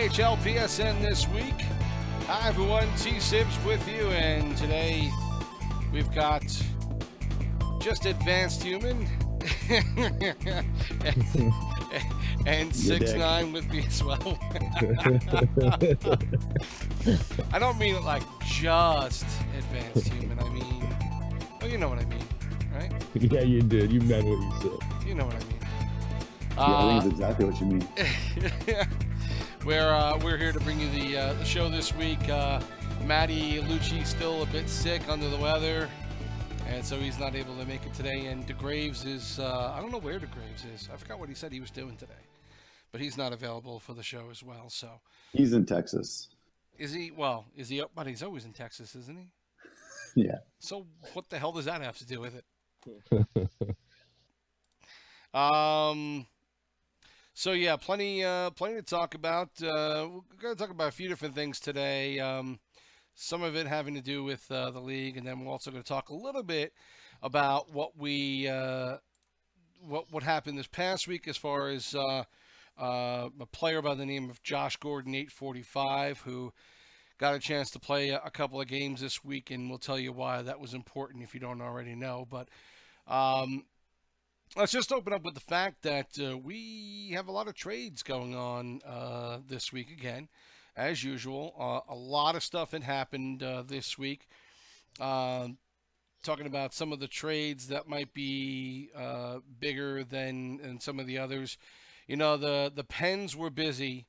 AHLPSN this week. Hi everyone, T-Sibs with you, and today we've got just Advanced Human and 6ix9ine with me as well. I don't mean it like just Advanced Human, I mean, well, you know what I mean, right? Yeah, you did. You meant what you said. You know what I mean. Yeah, I think it's exactly what you mean. We're here to bring you the show this week. Matty Lucci still a bit sick, under the weather, and so he's not able to make it today. And DeGraves is I don't know where DeGraves is. I forgot what he said he was doing today, but he's not available for the show as well. So he's in Texas. Is he? Well, is he? But he's always in Texas, isn't he? Yeah. So what the hell does that have to do with it? So yeah, plenty to talk about. We're going to talk about a few different things today. Some of it having to do with the league, and then we're also going to talk a little bit about what happened this past week as far as a player by the name of Josh Gordon, 845, who got a chance to play a couple of games this week, and we'll tell you why that was important if you don't already know. But let's just open up with the fact that we have a lot of trades going on this week again, as usual. A lot of stuff had happened this week. Talking about some of the trades that might be bigger than some of the others. You know, the Pens were busy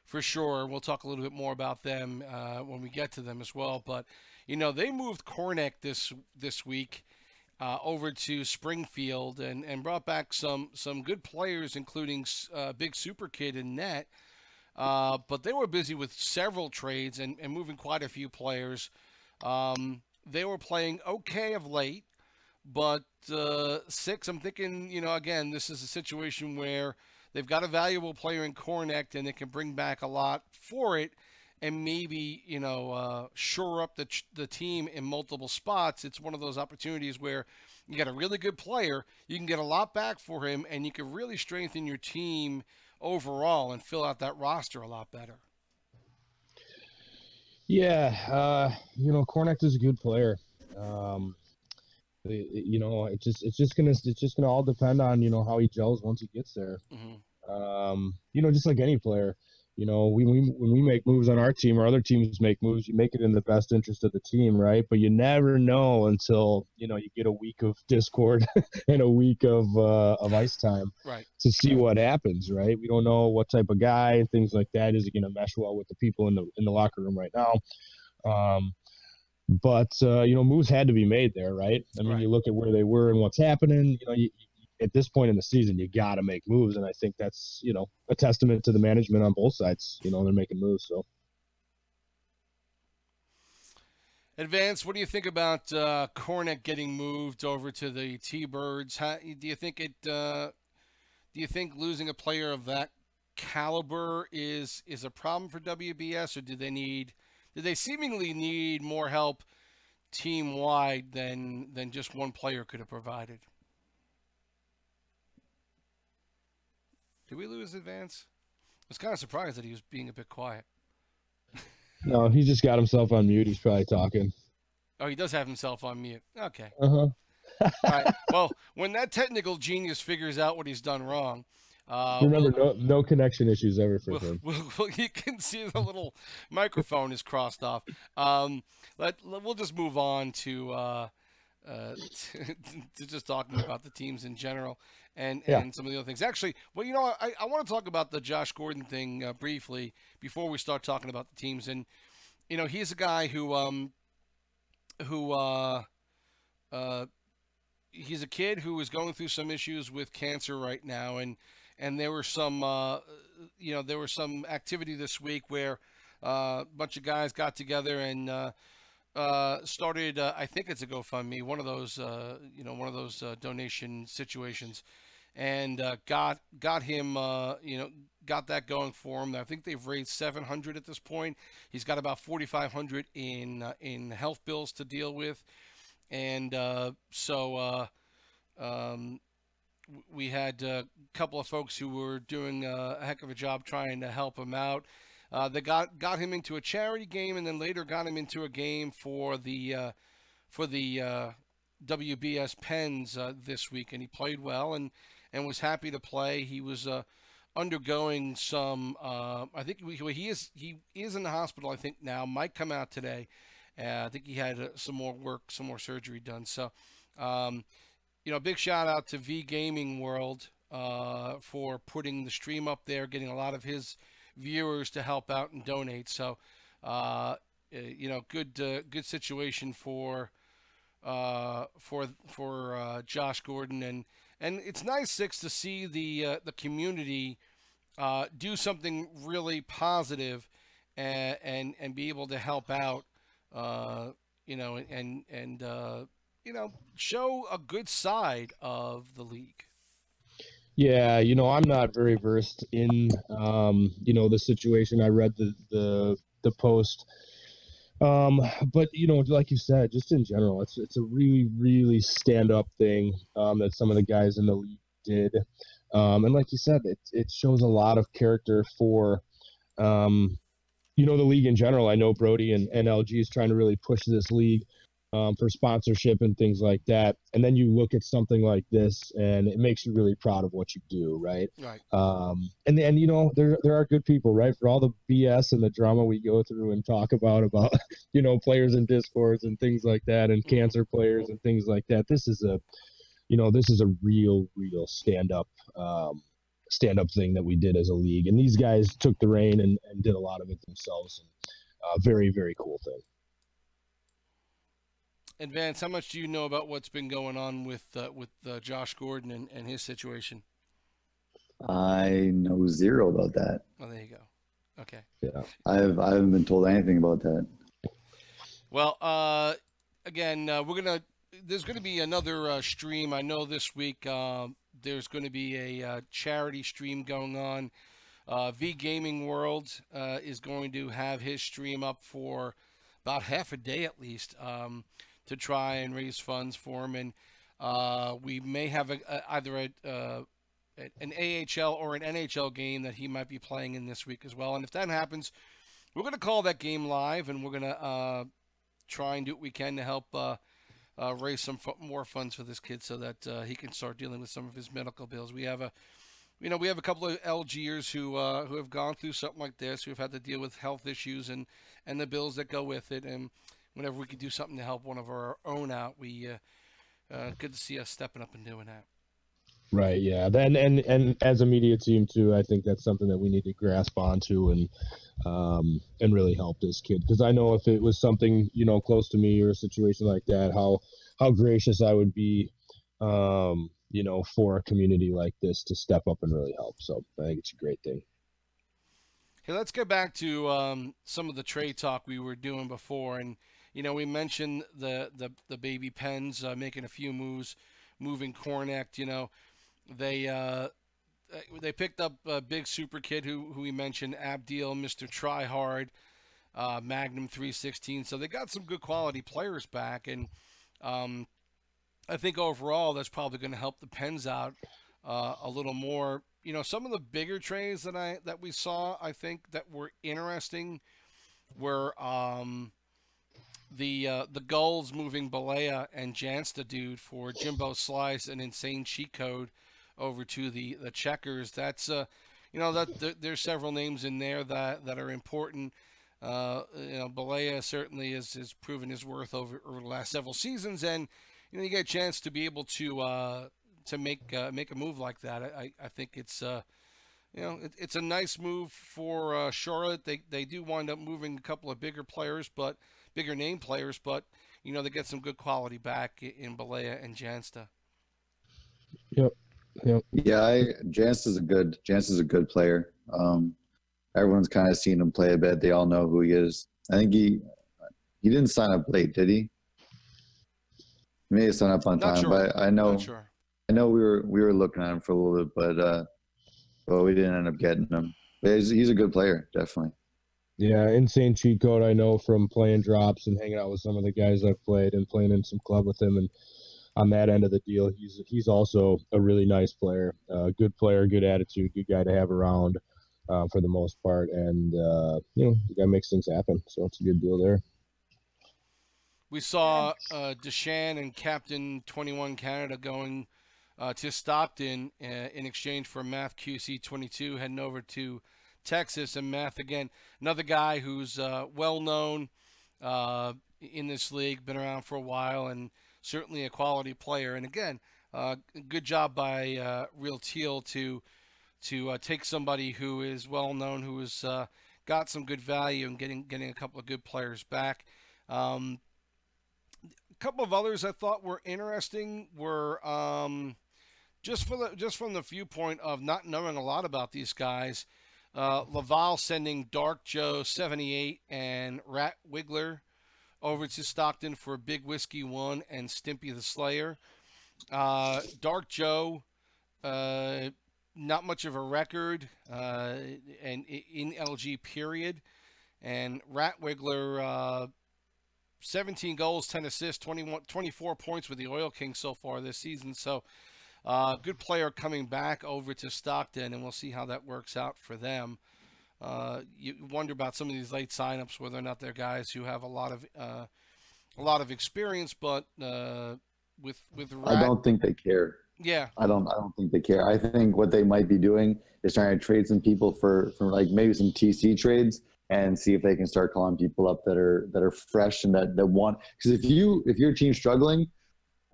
for sure. We'll talk a little bit more about them when we get to them as well. But, you know, they moved Kornek this week over to Springfield and brought back some good players, including Big Super Kid in net. But they were busy with several trades and moving quite a few players. They were playing okay of late, but Six, I'm thinking, you know, again, this is a situation where they've got a valuable player in Kornek and they can bring back a lot for it. And maybe, you know, shore up the team in multiple spots. It's one of those opportunities where you got a really good player, you can get a lot back for him, and you can really strengthen your team overall and fill out that roster a lot better. Yeah, you know, Kornek is a good player. You know, it's just gonna all depend on, you know, how he gels once he gets there. Mm-hmm. You know, just like any player. You know, when we make moves on our team or other teams make moves, you make it in the best interest of the team, right? But you never know until, you know, you get a week of Discord and a week of ice time, right, to see what happens, right? We don't know what type of guy and things like that. Is it going to mesh well with the people in the locker room right now? But you know, moves had to be made there, right? I mean, right. You look at where they were and what's happening. You know, at this point in the season, you got to make moves, and I think that's, you know, a testament to the management on both sides. You know, they're making moves. So, Advance, what do you think about Kornek getting moved over to the T-Birds? Do you think losing a player of that caliber is a problem for WBS, or do they seemingly need more help team wide than just one player could have provided? Did we lose Advance? I was kind of surprised that he was being a bit quiet. No, he just got himself on mute. He's probably talking. Oh, he does have himself on mute. Okay. Uh-huh. All right. Well, when that technical genius figures out what he's done wrong, remember, no connection issues ever for him. You can see the little microphone is crossed off. We'll just move on to just talking about the teams in general and some of the other things. Actually, well, you know, I want to talk about the Josh Gordon thing briefly before we start talking about the teams. And, you know, he's a guy who he's a kid who is going through some issues with cancer right now, and there were some activity this week where a bunch of guys got together and started, I think it's a GoFundMe, one of those donation situations, and got him, got that going for him. I think they've raised $700 at this point. He's got about $4,500 in health bills to deal with, and we had a couple of folks who were doing a heck of a job trying to help him out. They got him into a charity game, and then later got him into a game for the WBS Pens this week, and he played well and was happy to play. He was undergoing some. I think he is in the hospital. I think now might come out today. I think he had some more surgery done. So, big shout out to V Gaming World for putting the stream up there, getting a lot of his viewers to help out and donate. So, good situation for Josh Gordon, and it's nice, Six, to see the community do something really positive and be able to help out, show a good side of the league. Yeah, I'm not very versed in, the situation. I read the post. But like you said, just in general, it's a really, really stand up thing that some of the guys in the league did. And like you said, it shows a lot of character for, the league in general. I know Brody and NLG is trying to really push this league for sponsorship and things like that. And then you look at something like this and it makes you really proud of what you do. Right. Right. And there are good people, right? For all the BS and the drama we go through and talk about, players in discords and things like that, and cancer players and things like that. This is a real stand up thing that we did as a league. And these guys took the reign and did a lot of it themselves. And very, very cool thing. And Vance, how much do you know about what's been going on with Josh Gordon and his situation? I know zero about that. Oh, there you go. Okay. Yeah, I haven't been told anything about that. Well, again, there's gonna be another stream. I know this week there's going to be a charity stream going on. V Gaming World is going to have his stream up for about half a day at least. To try and raise funds for him, and we may have either an AHL or an NHL game that he might be playing in this week as well. And if that happens, we're going to call that game live, and we're going to try and do what we can to help raise some more funds for this kid so that he can start dealing with some of his medical bills. We have a couple of LGers who have gone through something like this, who have had to deal with health issues and the bills that go with it, and whenever we could do something to help one of our own out, we good to see us stepping up and doing that. Right. Yeah. Then and as a media team too, I think that's something that we need to grasp onto and really help this kid, because I know if it was something close to me or a situation like that, how gracious I would be, for a community like this to step up and really help. So I think it's a great thing. Hey, let's get back to some of the trade talk we were doing before, and we mentioned the baby Pens making a few moves, moving Kornak. They picked up a big super kid who we mentioned, Abdil, Mr. Tryhard, Magnum 316. So they got some good quality players back, and I think overall that's probably going to help the Pens out a little more. Some of the bigger trades that we saw, I think, that were interesting were the Gulls moving Balea and Jansta dude for Jimbo Slice and Insane Cheat Code over to the Checkers. That's there's several names in there that are important. Balea certainly has proven his worth over the last several seasons, and you get a chance to be able to make a move like that. I think it's it's a nice move for Charlotte. They do wind up moving a couple of bigger name players, but they get some good quality back in Balea and Jansta. Yep. Yeah, Jansta's a good player. Everyone's kind of seen him play a bit. They all know who he is. I think he didn't sign up late, did he? He may have signed up on time, but I know. Not sure. I know we were looking at him for a little bit, but we didn't end up getting him. But he's a good player, definitely. Yeah, Insane Cheat Code I know from playing drops and hanging out with some of the guys I've played and playing in some club with him, and on that end of the deal, he's also a really nice player, good attitude, good guy to have around. for the most part. And, you got to make things happen. So it's a good deal there. We saw Deshaun and Captain 21 Canada going to Stockton in exchange for Math QC 22 heading over to Texas. And Math, again, another guy who's well known in this league, been around for a while, and certainly a quality player. And again, good job by Real Teal to take somebody who is well known, who has got some good value, and getting a couple of good players back. A couple of others I thought were interesting were just from the viewpoint of not knowing a lot about these guys. Laval sending Dark Joe 78 and Rat Wiggler over to Stockton for Big Whiskey 1 and Stimpy the Slayer. Dark Joe, not much of a record, and in LG period, and Rat Wiggler. 17 goals, 10 assists, 24 points with the Oil Kings so far this season. So, good player coming back over to Stockton, and we'll see how that works out for them. You wonder about some of these late signups, whether or not they're guys who have a lot of experience, but with Rat, I don't think they care. Yeah, I don't think they care. I think what they might be doing is trying to trade some people for like maybe some TC trades, and see if they can start calling people up that are fresh and that want. Because if your team's struggling,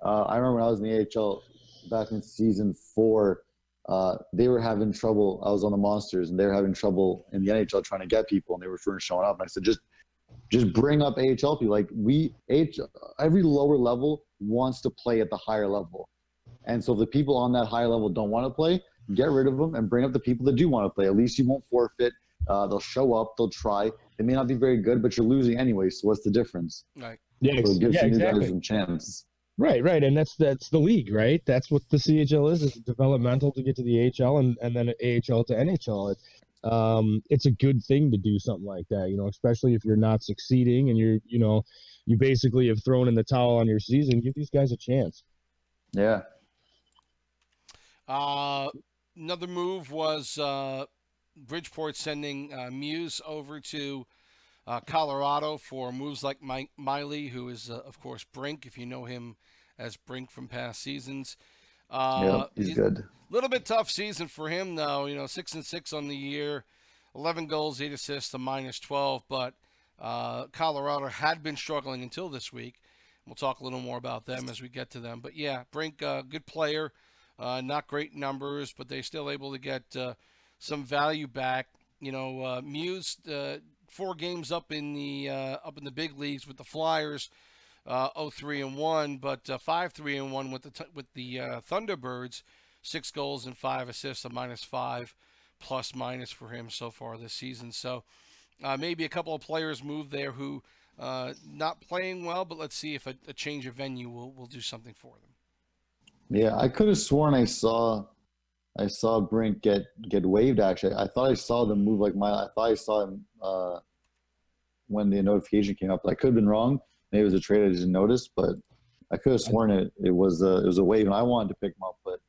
I remember when I was in the AHL back in season 4, they were having trouble. I was on the Monsters, and they were having trouble in the NHL trying to get people, and they were showing up. And I said, just bring up AHL people. Like every lower level wants to play at the higher level, and so if the people on that higher level don't want to play, get rid of them and bring up the people that do want to play. At least you won't forfeit. They'll show up. They'll try. They may not be very good, but you're losing anyway. So what's the difference? right. Yeah, So it gives you exactly. guys some chance. Right, and that's the league, right? That's what the CHL is. It's developmental to get to the AHL and then AHL to NHL. It's a good thing to do something like that, especially if you're not succeeding and you basically have thrown in the towel on your season. Give these guys a chance. Yeah. Another move was Bridgeport sending Muse over to Colorado for moves like Mike Miley, who is, of course, Brink, if you know him as Brink from past seasons. He's good. A little bit tough season for him, though. 6-6 on the year, 11 goals, 8 assists, a -12. But Colorado had been struggling until this week. We'll talk a little more about them as we get to them. But, yeah, Brink, good player. Not great numbers, but they're still able to get some value back. Muse 4 games up in the big leagues with the Flyers, 0-3-1, but 5-3-1 with the Thunderbirds, 6 goals and 5 assists, a -5 plus-minus for him so far this season. So maybe a couple of players move there who not playing well, but let's see if a change of venue will do something for them. Yeah, I could have sworn I saw Brink get waived. Actually, I thought I saw them move like I thought I saw him when the notification came up. I could have been wrong. Maybe it was a trade I didn't notice, but I could have sworn it was a wave, and I wanted to pick him up, but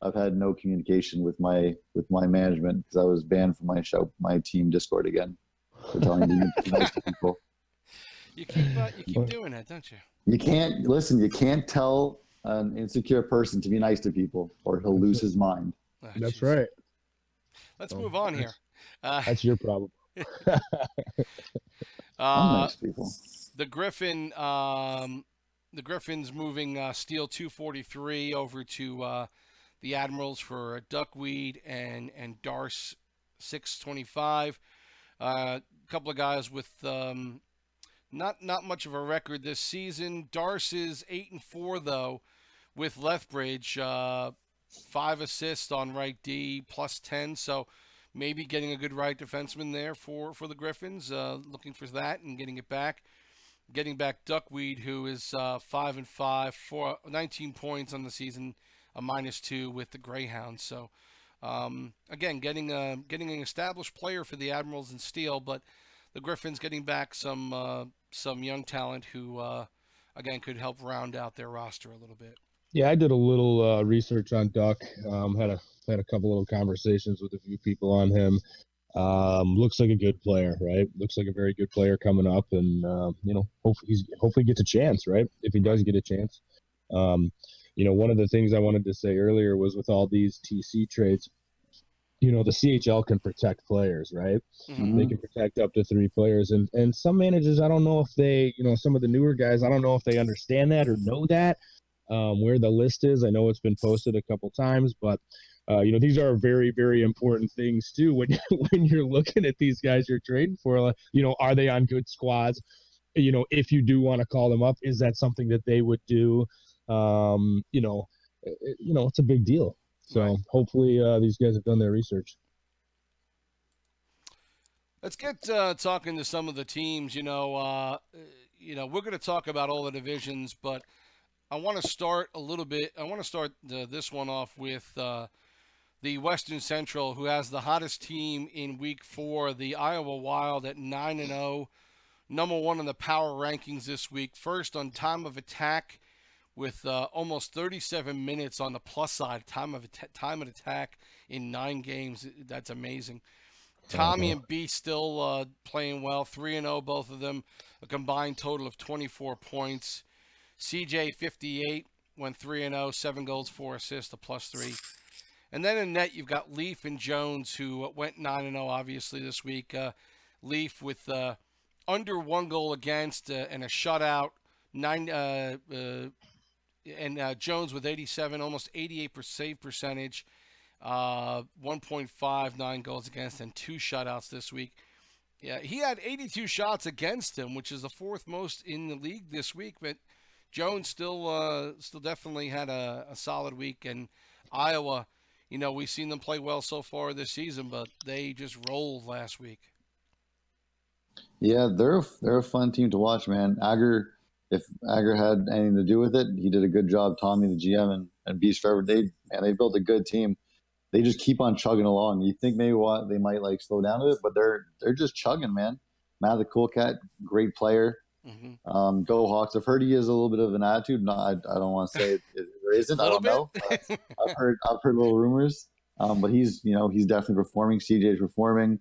I've had no communication with my management because I was banned from my team Discord again for telling me to be nice to people. You keep doing that, don't you? You can't listen. You can't tell an insecure person to be nice to people, or he'll lose his mind. Oh, That's geez. right. Let's move on here. That's your problem. I'm nice people. The Griffins moving Steel 243 over to the Admirals for Duckweed and Darce 625. A couple of guys with not much of a record this season. Darce is 8-4 though, with Lethbridge, 5 assists on right D, +10. So maybe getting a good right defenseman there for the Griffins. Looking for that and getting it back. Getting back Duckweed, who is 5-5, 19 points on the season, a -2 with the Greyhounds. So again, getting an established player for the Admirals and Steel, but the Griffins getting back some young talent who again could help round out their roster a little bit. Yeah, I did a little research on Duck. Had a couple little conversations with a few people on him. Looks like a good player, right? Looks like a very good player coming up, and hopefully gets a chance, right? If he does get a chance. One of the things I wanted to say earlier was with all these TC trades, the CHL can protect players, right? Mm-hmm. They can protect up to 3 players, and some managers, I don't know if they, some of the newer guys, I don't know if they understand that or know that, where the list is. I know it's been posted a couple times, but these are very, very important things too when when you're looking at these guys you're trading for. Are they on good squads? If you do want to call them up, is that something that they would do? It's a big deal. So Right. hopefully these guys have done their research. Let's get talking to some of the teams. We're going to talk about all the divisions, but I want to start a little bit. I want to start this one off with the Western Central, who has the hottest team in Week 4, the Iowa Wild at 9-0, number 1 in the power rankings this week. First on time of attack with almost 37 minutes on the plus side. Time of attack in 9 games. That's amazing. Tommy and B still playing well, 3-0, both of them, a combined total of 24 points. CJ 58 went 3-0, 7 goals, 4 assists, a +3. And then in net, you've got Leaf and Jones, who went 9-0, obviously, this week. Leaf with under 1 goal against and a shutout, and Jones with 87, almost 88% save percentage. 1.59 goals against and 2 shutouts this week. Yeah, he had 82 shots against him, which is the 4th most in the league this week. But Jones still definitely had a solid week. And Iowa, we've seen them play well so far this season, but they just rolled last week. Yeah, they're a fun team to watch, man. If Agar had anything to do with it, he did a good job. Tommy, the GM, and Beast Forever, they built a good team. They just keep on chugging along. You think maybe they might slow down a bit, but they're just chugging, man. Matt the Cool Cat, great player. Mm-hmm. Go Hawks. I've heard he has a little bit of an attitude. No, I don't want to say it isn't. I don't know. I've heard little rumors. But he's definitely performing. CJ's performing.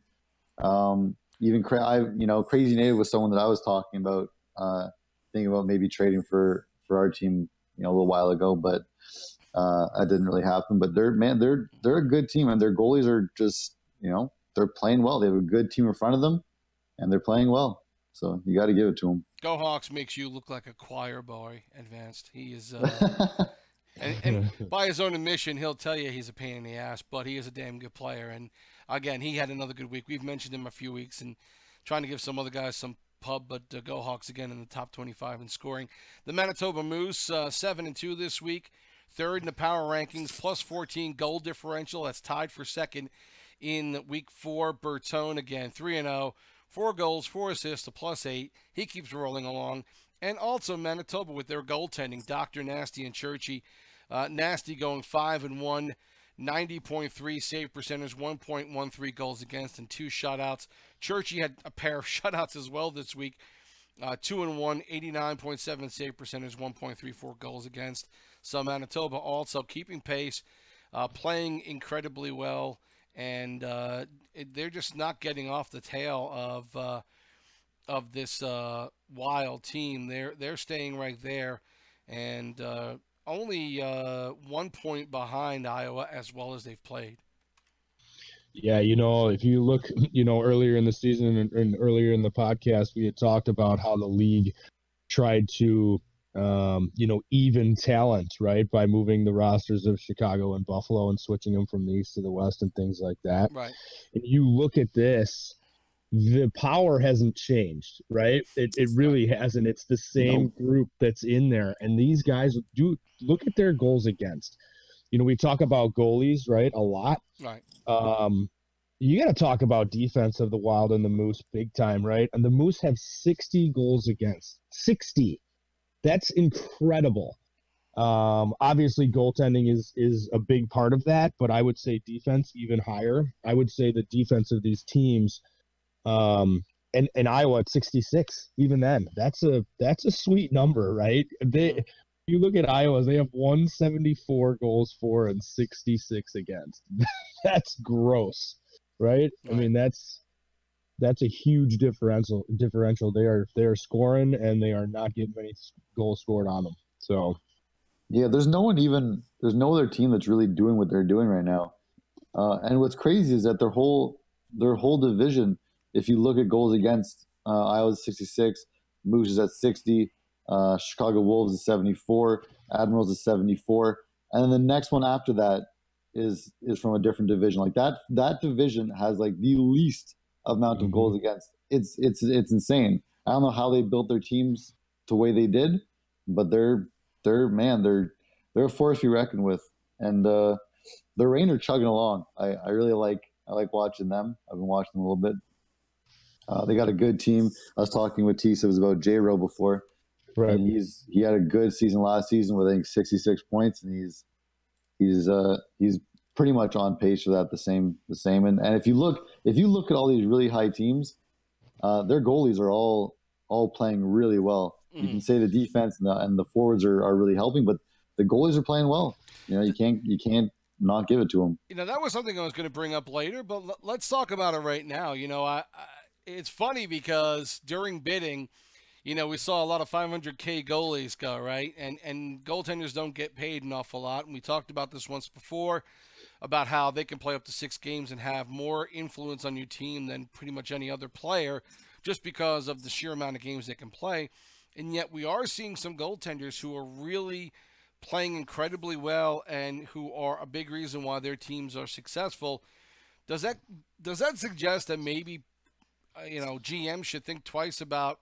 Even Crazy Native was someone that I was talking about, thinking about maybe trading for our team, a little while ago, but that didn't really happen. But they're a good team, and their goalies are just they're playing well. They have a good team in front of them, and they're playing well. So you got to give it to them. Go Hawks makes you look like a choir boy, Advanced. He is, and by his own admission, he'll tell you he's a pain in the ass, but he is a damn good player. And again, he had another good week. We've mentioned him a few weeks and trying to give some other guys some pub, but Go Hawks again in the top 25 in scoring. The Manitoba Moose, 7-2 this week, 3rd in the power rankings, plus 14 goal differential. That's tied for 2nd in Week 4. Bertone again, 3-0. 4 goals, 4 assists, a +8. He keeps rolling along. And also Manitoba with their goaltending, Dr. Nasty and Churchy. Nasty going 5-1, 90.3 save percentage, 1.13 goals against, and 2 shutouts. Churchy had a pair of shutouts as well this week. 2-1, 89.7 save percentage, 1.34 goals against. So Manitoba also keeping pace, playing incredibly well. And they're just not getting off the tail of this Wild team. They're staying right there, and only 1 point behind Iowa as well as they've played. Yeah, if you look, earlier in the season and earlier in the podcast, we had talked about how the league tried to even talent, right, by moving the rosters of Chicago and Buffalo and switching them from the east to the west and things like that. Right. And you look at this, the power hasn't changed, right? It really hasn't. It's the same group that's in there. And these guys do look at their goals against. We talk about goalies, right, a lot. Right. You got to talk about defense of the Wild and the Moose big time, right? And the Moose have 60 goals against. 60. That's incredible. Obviously, goaltending is a big part of that, but I would say defense even higher. I would say the defense of these teams, and Iowa at 66. Even then, that's a sweet number, right? You look at Iowa, they have 174 goals for and 66 against. That's gross. right? I Right. mean, that's a huge differential. They are scoring, and they are not getting many goals scored on them. So Yeah, there's no other team that's really doing what they're doing right now. And what's crazy is that their whole division, if you look at goals against, Iowa's 66, Moose is at 60, Chicago Wolves is 74, Admirals is 74, and then the next one after that is from a different division. Like that division has like the least amount of goals against. It's insane. I don't know how they built their teams the way they did, but they're a force to be reckoned with. And the Rain are chugging along. I really like watching them. I've been watching them a little bit. They got a good team. I was talking with Tisa, it was about J-Ro before, right. and he had a good season last season with I think 66 points, and he's pretty much on pace for that. The same. And if you look at all these really high teams, their goalies are all playing really well. You can say the defense and the forwards are really helping, but the goalies are playing well. You know, you can't not give it to them. You know, that was something I was going to bring up later, but let's talk about it right now. You know, it's funny because during bidding, you know, we saw a lot of 500K goalies go, right? And goaltenders don't get paid an awful lot. And we talked about this once before about how they can play up to 6 games and have more influence on your team than pretty much any other player just because of the sheer amount of games they can play. And yet we are seeing some goaltenders who are really playing incredibly well and who are a big reason why their teams are successful. Does that suggest that maybe GM should think twice about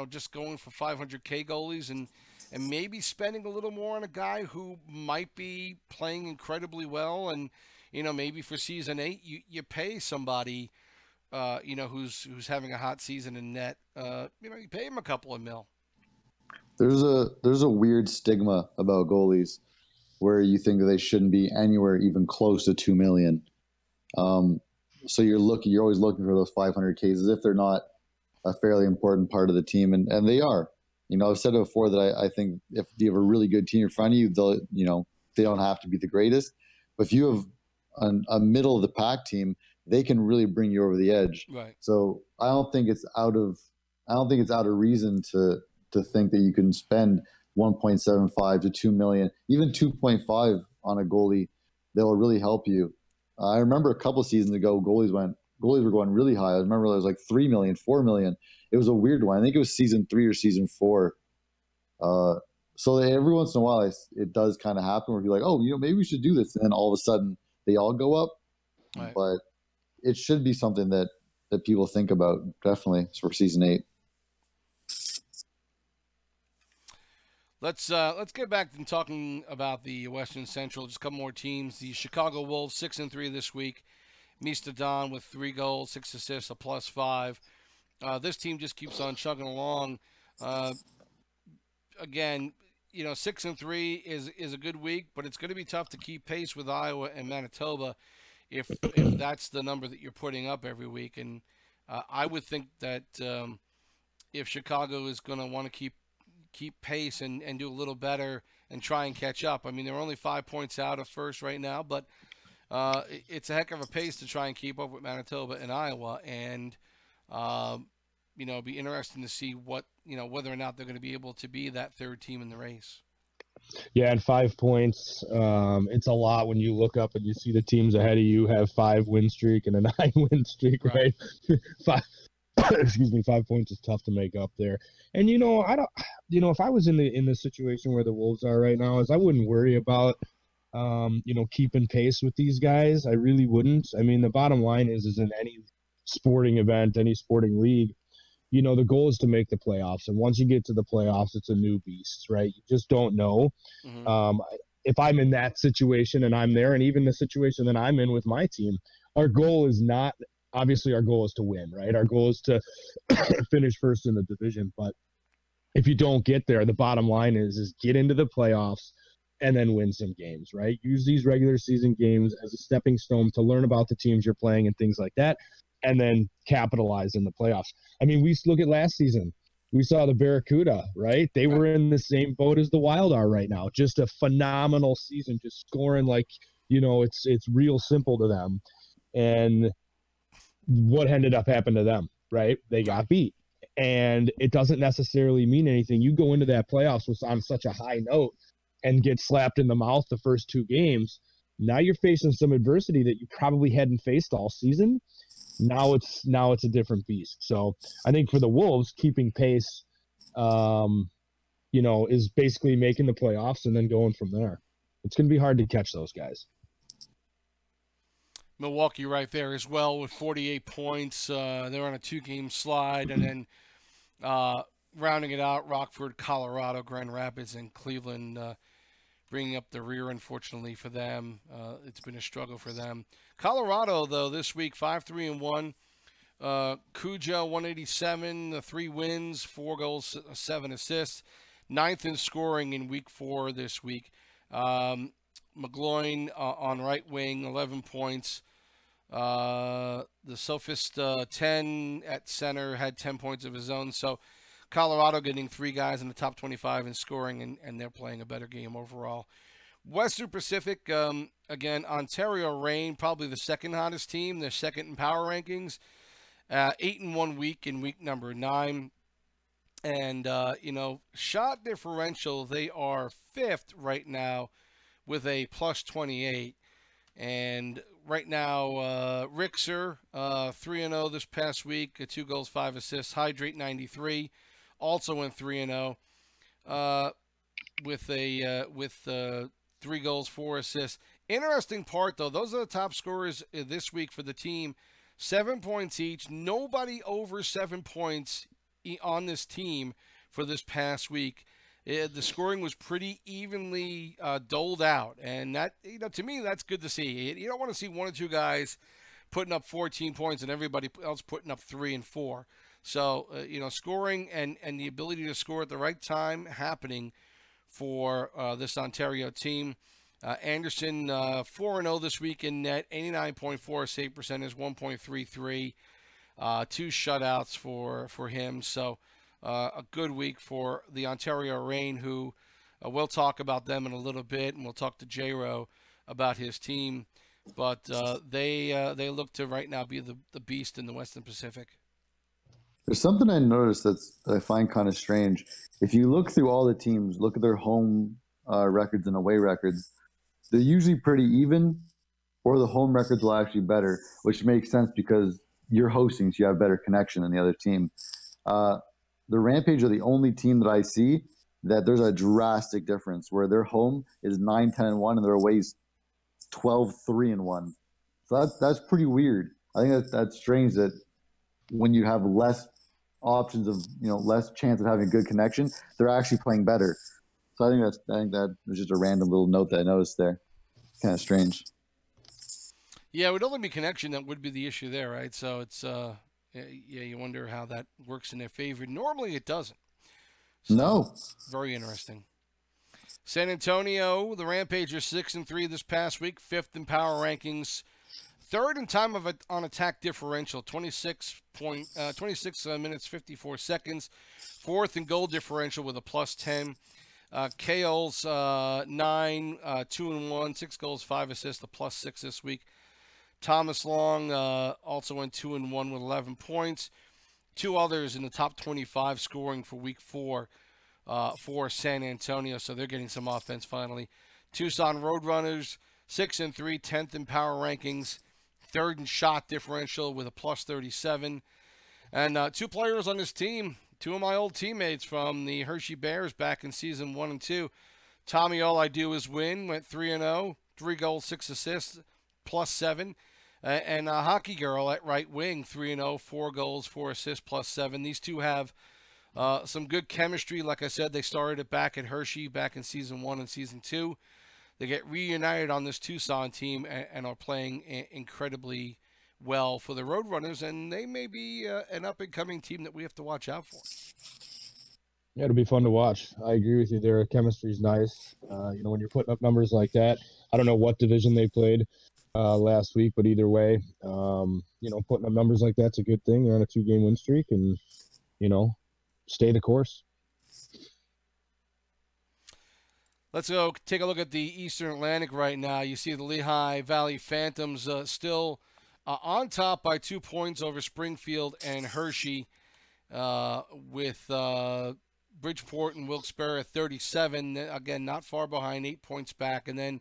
just going for 500K goalies and maybe spending a little more on a guy who might be playing incredibly well, and maybe for season 8 you pay somebody who's having a hot season in net, you pay him a couple of mil. There's a weird stigma about goalies where you think that they shouldn't be anywhere even close to 2 million. So you're always looking for those 500Ks as if they're not a fairly important part of the team, and they are. I've said it before that I think if you have a really good team in front of you, they don't have to be the greatest, but if you have a middle of the pack team, they can really bring you over the edge. Right. So I don't think it's out of reason to think that you can spend 1.75 to 2 million, even 2.5 on a goalie that will really help you. I remember a couple seasons ago, goalies were going really high. I remember it was like 3 million, 4 million. It was a weird one. I think it was season 3 or season 4. So every once in a while, it does kind of happen where you're like, oh, maybe we should do this. And then all of a sudden they all go up. Right. But it should be something that people think about, definitely, for season 8. Let's get back to talking about the Western Central. Just a couple more teams. The Chicago Wolves 6-3 this week. Mista Don with 3 goals, 6 assists, a +5. This team just keeps on chugging along. Again, 6-3 is a good week, but it's going to be tough to keep pace with Iowa and Manitoba if that's the number that you're putting up every week. And I would think that if Chicago is going to want to keep pace and do a little better and try and catch up. I mean, they're only 5 points out of first right now, but it's a heck of a pace to try and keep up with Manitoba and Iowa. And, it'd be interesting to see whether or not they're going to be able to be that third team in the race. Yeah, and 5 points, it's a lot when you look up and you see the teams ahead of you have 5-win streak and a 9-win streak, right? 5 points is tough to make up there. And I don't, if I was in the situation where the Wolves are right now, I wouldn't worry about keeping pace with these guys. I really wouldn't. I mean, the bottom line is in any sporting event, any sporting league, the goal is to make the playoffs. And once you get to the playoffs, it's a new beast, right? You just don't know. Mm-hmm. If I'm in that situation and I'm there, and even the situation that I'm in with my team, our goal is not, obviously our goal is to win, right? Our goal is to finish first in the division. But if you don't get there, the bottom line is get into the playoffs and then win some games, right? Use these regular season games as a stepping stone to learn about the teams you're playing and things like that, and then capitalize in the playoffs. I mean, we look at last season. We saw the Barracuda, right? They were in the same boat as the Wild are right now. Just a phenomenal season, just scoring like, it's real simple to them. And what ended up happening to them, right? They got beat. And it doesn't necessarily mean anything. You go into that playoffs on such a high note and get slapped in the mouth the first 2 games. Now you're facing some adversity that you probably hadn't faced all season. Now it's a different beast. So I think for the Wolves, keeping pace, is basically making the playoffs and then going from there. It's going to be hard to catch those guys. Milwaukee right there as well with 48 points. They're on a 2-game slide, and then rounding it out, Rockford, Colorado, Grand Rapids, and Cleveland bringing up the rear, unfortunately for them. It's been a struggle for them. Colorado, though, this week, 5-3-1. Cujo, 187, 3 wins, 4 goals, 7 assists. 9th in scoring in week 4 this week. McGloin on right wing, 11 points. The Sophist, 10 at center, had 10 points of his own. So Colorado getting 3 guys in the top 25 in scoring, and they're playing a better game overall. Western Pacific, again, Ontario Reign, probably the second hottest team. They're second in power rankings. 8-1 week in week number 9. And, shot differential, they are 5th right now with a plus 28. And right now, Rixer, 3-0 this past week, 2 goals, 5 assists. Hydrate, 93, also went 3-0 with 3 goals, 4 assists. Interesting part, though, those are the top scorers this week for the team. 7 points each. Nobody over 7 points on this team for this past week. The scoring was pretty evenly doled out, and that, to me, that's good to see. You don't want to see 1 or 2 guys putting up 14 points and everybody else putting up 3 and 4. So, scoring and the ability to score at the right time happening for this Ontario team. Anderson, 4-0 this week in net, 89.4 save percentage, 1.33. 2 shutouts for him. So a good week for the Ontario Reign, who we'll talk about them in a little bit, and we'll talk to J-Ro about his team. But they look to right now be the beast in the Western Pacific. There's something I noticed that I find kind of strange. If you look through all the teams, look at their home records and away records, they're usually pretty even, or the home records will actually better, which makes sense because you're hosting, so you have better connection than the other team. The Rampage are the only team that I see that there's a drastic difference where their home is 9-10-1 and their away is 12-3-1. So that's pretty weird. I think that's strange that when you have less options of, less chance of having a good connection, they're actually playing better. So I think that was just a random little note that I noticed there. Kind of strange. Yeah, it would only be connection that would be the issue there, right? So it's you wonder how that works in their favor. Normally it doesn't. So, no. Very interesting. San Antonio, the Rampage are 6-3 this past week, 5th in power rankings, 3rd in time on attack differential, 26 minutes 54 seconds, 4th in goal differential with a plus 10. Kales 9, 2-1, 6 goals, 5 assists, a plus 6 this week. Thomas Long also went 2-1 with 11 points. 2 others in the top 25 scoring for week 4 for San Antonio, so they're getting some offense finally. Tucson Roadrunners, 6-3, 10th in power rankings, 3rd in shot differential with a plus 37. And 2 players on this team, 2 of my old teammates from the Hershey Bears back in season 1 and 2. Tommy All I Do Is Win went 3-0, 3 goals, 6 assists, plus 7. And a Hockey Girl at right wing, 3-0, 4 goals, 4 assists, plus 7. These 2 have some good chemistry. Like I said, they started it back at Hershey back in season 1 and season 2. They get reunited on this Tucson team and are playing incredibly well for the Roadrunners, and they may be an up-and-coming team that we have to watch out for. Yeah, it'll be fun to watch. I agree with you. Their chemistry's nice. When you're putting up numbers like that, I don't know what division they played last week, but either way, putting up numbers like that's a good thing. They're on a 2-game win streak, and stay the course. Let's go take a look at the Eastern Atlantic right now. You see the Lehigh Valley Phantoms still On top by 2 points over Springfield and Hershey, with Bridgeport and Wilkes-Barre at 37. Again, not far behind, 8 points back. And then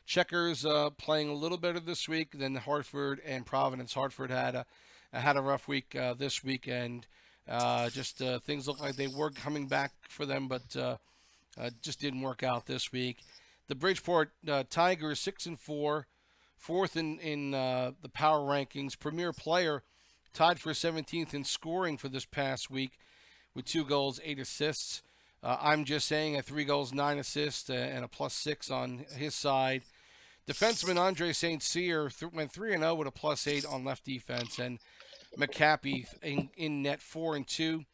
Checkers playing a little better this week than Hartford and Providence. Hartford had a rough week this weekend. Just things look like they were coming back for them, but just didn't work out this week. The Bridgeport Tigers 6-4, fourth in the power rankings. Premier player tied for 17th in scoring for this past week with 2 goals, 8 assists. I'm just saying at 3 goals, 9 assists, and a +6 on his side. Defenseman Andre St. Cyr went 3-0 with a +8 on left defense, and McCappy in net 4-2,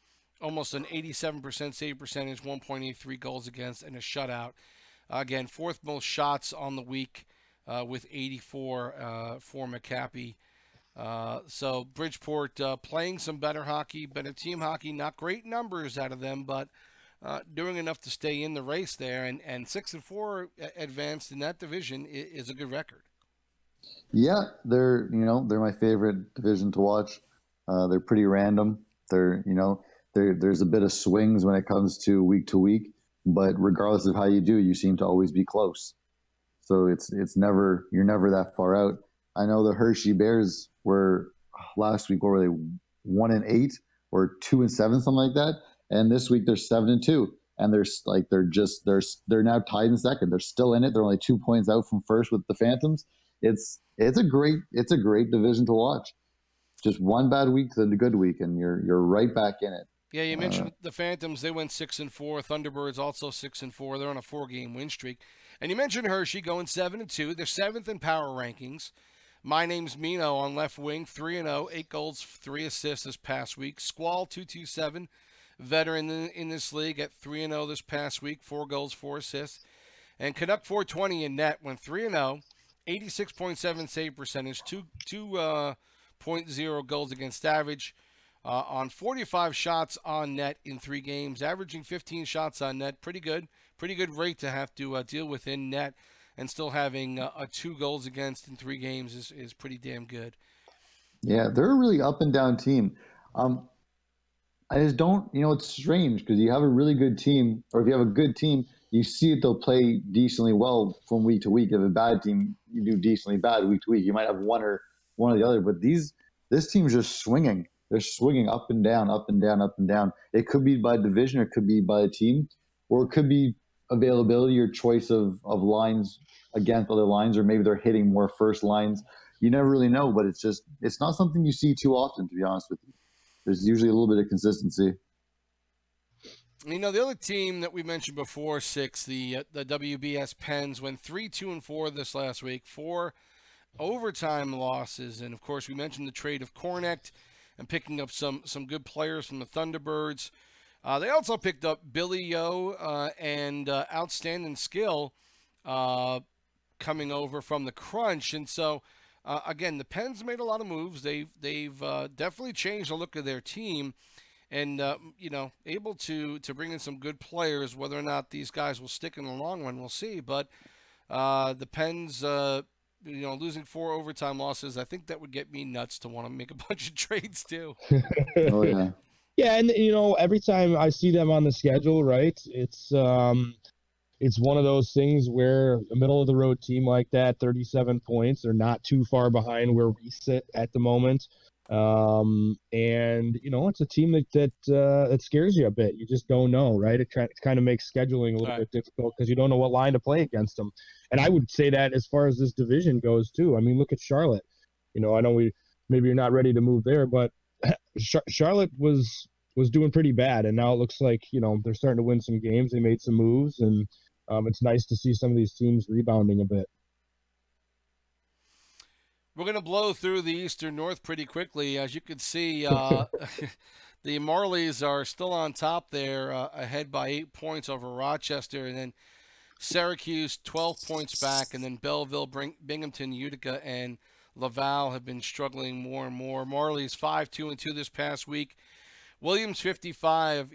almost an 87% save percentage, 1.83 goals against, and a shutout. Again, fourth most shots on the week with 84 for McCappy. So Bridgeport playing some better hockey, better team hockey. Not great numbers out of them, but doing enough to stay in the race there. And 6-4 advanced in that division is a good record. Yeah, they're my favorite division to watch. They're pretty random. There's a bit of swings when it comes to week, but regardless of how you do, you seem to always be close. So you're never that far out. I know the Hershey Bears were last week, what were they, 1-8 or 2-7, something like that. And this week they're 7-2, and they're now tied in second. They're still in it. They're only 2 points out from first with the Phantoms. It's a great division to watch. Just one bad week to the good week, and you're right back in it. Yeah, you mentioned the Phantoms. They went 6-4. Thunderbirds also 6-4. They're on a 4-game win streak. And you mentioned Hershey going 7-2. They're 7th in power rankings. My name's Mino on left wing, 3-0, 8 goals, 3 assists this past week. Squall 227, veteran in this league at 3-0 this past week, 4 goals, 4 assists. And Canuck 420 in net went 3-0, 86.7 save percentage, 2.0 goals against average. On 45 shots on net in 3 games, averaging 15 shots on net. Pretty good rate to have to deal with in net, and still having 2 goals against in 3 games is pretty damn good. Yeah, they're a really up and down team. I just don't, it's strange because you have a really good team, or if you have a good team, you see it, they'll play decently well from week to week. If you have a bad team, you do decently bad week to week. You might have one or the other, but this team's just swinging. They're swinging up and down, up and down, up and down. It could be by division, or it could be by a team, or it could be availability or choice of lines against other lines, or maybe they're hitting more first lines. You never really know, but it's not something you see too often, to be honest with you. There's usually a little bit of consistency. The other team that we mentioned before, 6, the WBS Pens, went 3-2-4 this last week, 4 overtime losses. And, of course, we mentioned the trade of Kornecht and picking up some good players from the Thunderbirds. They also picked up Billy Yo and outstanding skill coming over from the Crunch. And so, again, the Pens made a lot of moves. They've definitely changed the look of their team, and able to bring in some good players. Whether or not these guys will stick in the long run, we'll see. But the Pens, losing 4 overtime losses, I think that would get me nuts to want to make a bunch of trades too. Oh yeah. Yeah, and every time I see them on the schedule, right, it's one of those things where a middle of the road team like that, 37 points, they're not too far behind where we sit at the moment. And it's a team that scares you a bit. You just don't know, right? It kind of makes scheduling a little bit difficult because you don't know what line to play against them. And I would say that as far as this division goes too. I mean, look at Charlotte. I know maybe you're not ready to move there, but Charlotte was doing pretty bad, and now it looks like they're starting to win some games. They made some moves, and it's nice to see some of these teams rebounding a bit. We're going to blow through the Eastern North pretty quickly. As you can see, the Marlies are still on top there, ahead by 8 points over Rochester, and then Syracuse 12 points back, and then Belleville, Binghamton, Utica, and Laval have been struggling more and more. Marlies 5-2-2 this past week. Williams 55.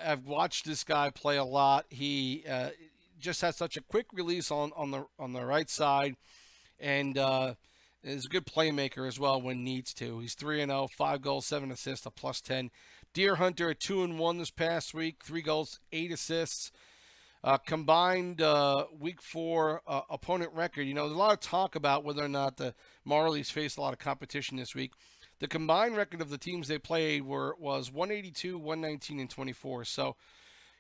I've watched this guy play a lot. He just has such a quick release on the right side, and is a good playmaker as well when needs to. He's 3-0, 5 goals, 7 assists, a +10. Deer Hunter at 2-1 this past week, 3 goals, 8 assists. Combined week 4 opponent record. There's a lot of talk about whether or not the Marlies faced a lot of competition this week. The combined record of the teams they played was 182, 119, and 24. So,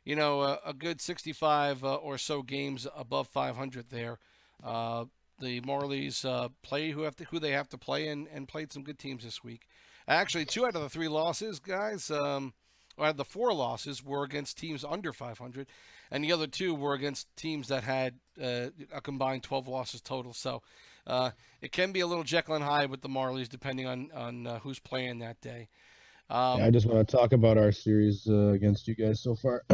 a good 65 or so games above 500 there. The Marlies play who they have to play and played some good teams this week. Actually, 2 out of the 3 losses, guys, out of the 4 losses were against teams under 500, and the other 2 were against teams that had a combined 12 losses total. So it can be a little Jekyll and Hyde with the Marlies depending on who's playing that day. I just want to talk about our series against you guys so far.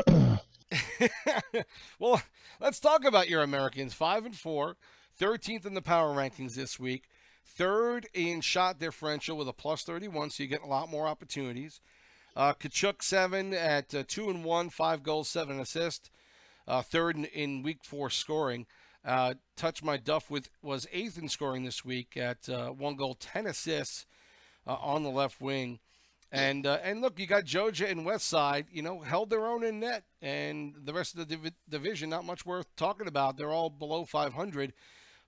Well, let's talk about your Americans. 5-4, 13th in the power rankings this week, 3rd in shot differential with a +31, so you get a lot more opportunities. Kachuk 7 at 2-1, 5 goals, 7 assists. 3rd in week 4 scoring. Touch My Duff was 8th in scoring this week at 1 goal, 10 assists on the left wing. And look, you got Georgia and Westside, held their own in net, and the rest of the division not much worth talking about. They're all below 500,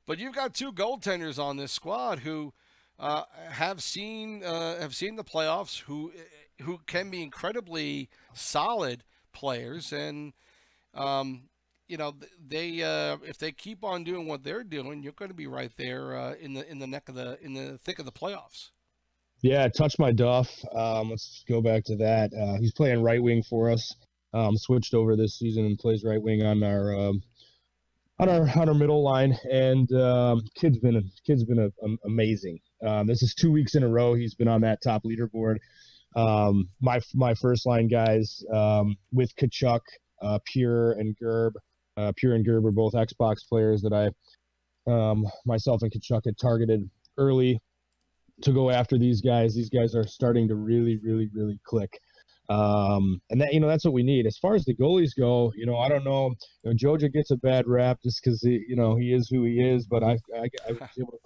but you've got 2 goaltenders on this squad who have seen the playoffs, who can be incredibly solid players, and they if they keep on doing what they're doing, you're going to be right there in the thick of the playoffs. Yeah, Touch My Duff. Let's go back to that. He's playing right wing for us. Switched over this season and plays right wing on our middle line. And kid's been amazing. This is 2 weeks in a row he's been on that top leaderboard. My first line guys with Kachuk, Pure and Gerb. Pure and Gerb are both Xbox players that myself and Kachuk had targeted early to go after these guys. These guys are starting to really, really, really click. And that, that's what we need. As far as the goalies go, I don't know. Joja gets a bad rap just because he is who he is, but I was able to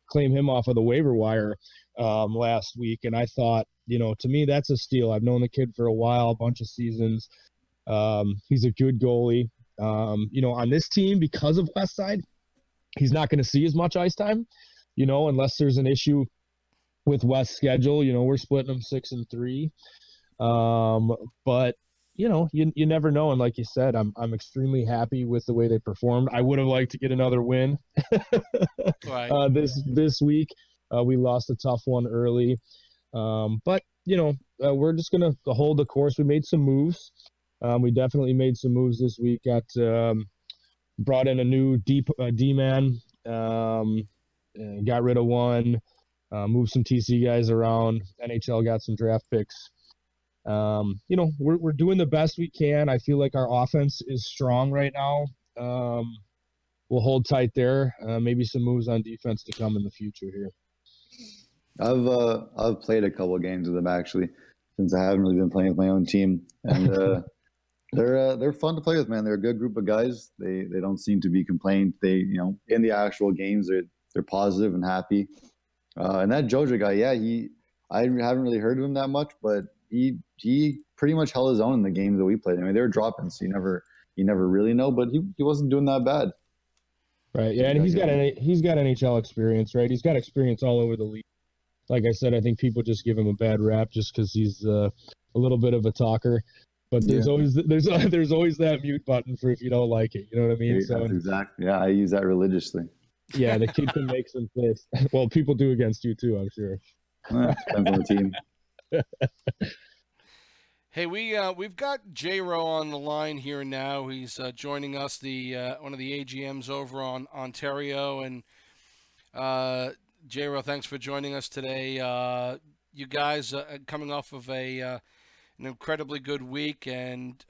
claim him off of the waiver wire last week, and I thought, to me that's a steal. I've known the kid for a while, a bunch of seasons. He's a good goalie. On this team, because of Westside, he's not going to see as much ice time, unless there's an issue with West's schedule. We're splitting them 6 and 3. But you never know. And like you said, I'm extremely happy with the way they performed. I would have liked to get another win right. This week. We lost a tough one early. But we're just going to hold the course. We made some moves. We definitely made some moves this week. Brought in a new D-man, got rid of one, moved some TC guys around. NHL got some draft picks. We're doing the best we can. I feel like our offense is strong right now. We'll hold tight there. Maybe some moves on defense to come in the future here. I've played a couple of games with them actually, since I haven't really been playing with my own team, and they're fun to play with, man. They're a good group of guys. They don't seem to be complaining. They in the actual games they're positive and happy. And that Joja guy, yeah, I haven't really heard of him that much, but he pretty much held his own in the games that we played. I mean, they were dropping, so you never really know, but he wasn't doing that bad. Right. Yeah, and he's got NHL experience, right? He's got experience all over the league. Like I said, I think people just give him a bad rap just because he's a little bit of a talker. But there's always that mute button for if you don't like it. You know what I mean? Yeah, that's exactly. Yeah, I use that religiously. Yeah, the kid can make some plays. Well, people do against you too, I'm sure. Depends on the team. Hey, we've got J-Ro on the line here now. He's joining us, one of the AGMs over on Ontario, and J-Ro, thanks for joining us today. You guys coming off of an incredibly good week, and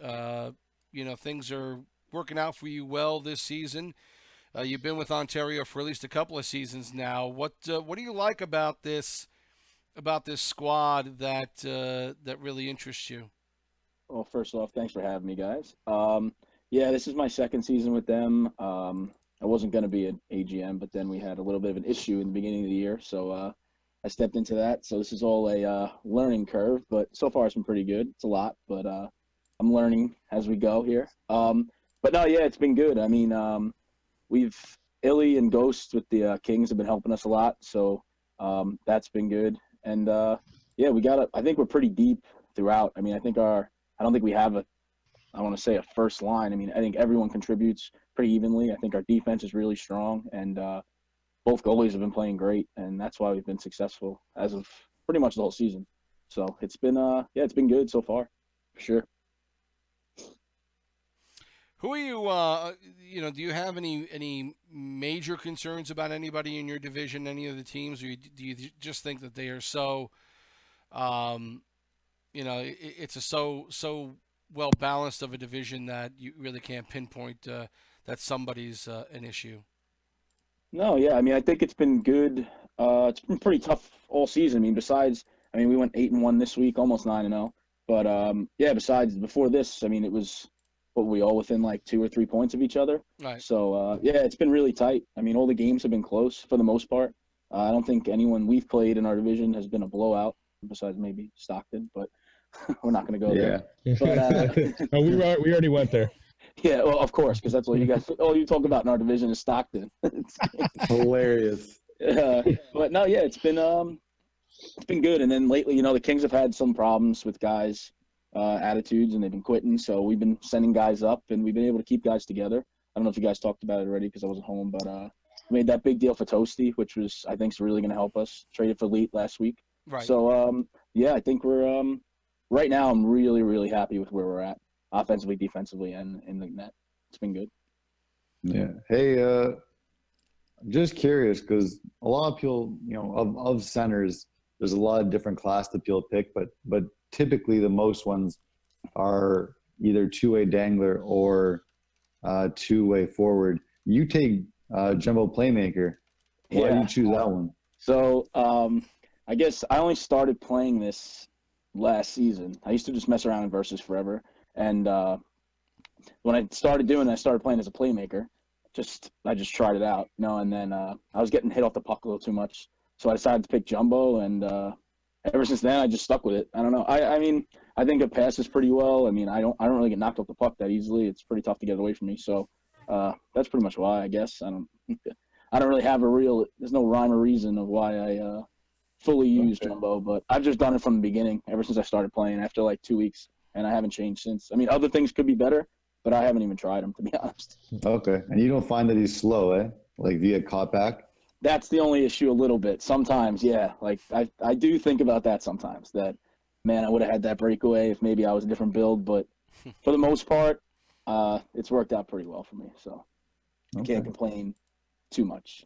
things are working out for you well this season. You've been with Ontario for at least a couple of seasons now. What do you like about this squad that really interests you? Well, first off, thanks for having me, guys. Yeah, this is my second season with them. I wasn't going to be an AGM, but then we had a little bit of an issue in the beginning of the year, so I stepped into that. So this is all a learning curve, but so far it's been pretty good. It's a lot, but I'm learning as we go here. But no, yeah, it's been good. I mean, Illy and Ghost with the Kings have been helping us a lot, so that's been good. And yeah, I think we're pretty deep throughout. I mean, I don't think we have I want to say a first line. I mean, I think everyone contributes pretty evenly. I think our defense is really strong, and both goalies have been playing great, and that's why we've been successful as of pretty much the whole season. So it's been it's been good so far, for sure. Who are you? Do you have any major concerns about anybody in your division, any of the teams, or do you just think that they are so, it's a so well balanced of a division that you really can't pinpoint that somebody's an issue? No, yeah, I mean, I think it's been good. It's been pretty tough all season. I mean, we went 8-1 this week, almost 9-0. But yeah, besides before this, I mean, it was what we all within like 2 or 3 points of each other. Right. So yeah, it's been really tight. I mean, all the games have been close for the most part. I don't think anyone we've played in our division has been a blowout, besides maybe Stockton, but we're not going to go there. But oh, we already went there. Yeah, well, of course, because that's all you talk about in our division is Stockton. Hilarious. But no, yeah, it's been good. And then lately, the Kings have had some problems with guys' attitudes, and they've been quitting. So we've been sending guys up, and we've been able to keep guys together. I don't know if you guys talked about it already because I wasn't home, but we made that big deal for Toasty, which was I think is really going to help us. Traded for Leet last week. Right. So yeah, I think we're right now. I'm really, really happy with where we're at. Offensively, defensively, and in the net. It's been good. Yeah. Hey, I'm just curious because a lot of people, of centers, there's a lot of different class that people pick, but typically the most ones are either two-way dangler or two-way forward. You take jumbo playmaker. Why do you choose that one? So I guess I only started playing this last season. I used to just mess around in versus forever. And when I started doing it, I started playing as a playmaker. I just tried it out, and then I was getting hit off the puck a little too much. So I decided to pick jumbo, and ever since then, I just stuck with it. I don't know. I mean, I think it passes pretty well. I mean, I don't really get knocked off the puck that easily. It's pretty tough to get it away from me. So that's pretty much why, I guess. I don't really have there's no rhyme or reason of why I fully use jumbo, but I've just done it from the beginning, ever since I started playing after like 2 weeks. And I haven't changed since. I mean, other things could be better, but I haven't even tried them, to be honest. Okay. And you don't find that he's slow, eh? Like, do you get caught back? That's the only issue a little bit. Sometimes, yeah. Like, I do think about that sometimes, that, man, I would have had that breakaway if maybe I was a different build. But for the most part, it's worked out pretty well for me. So I can't complain too much.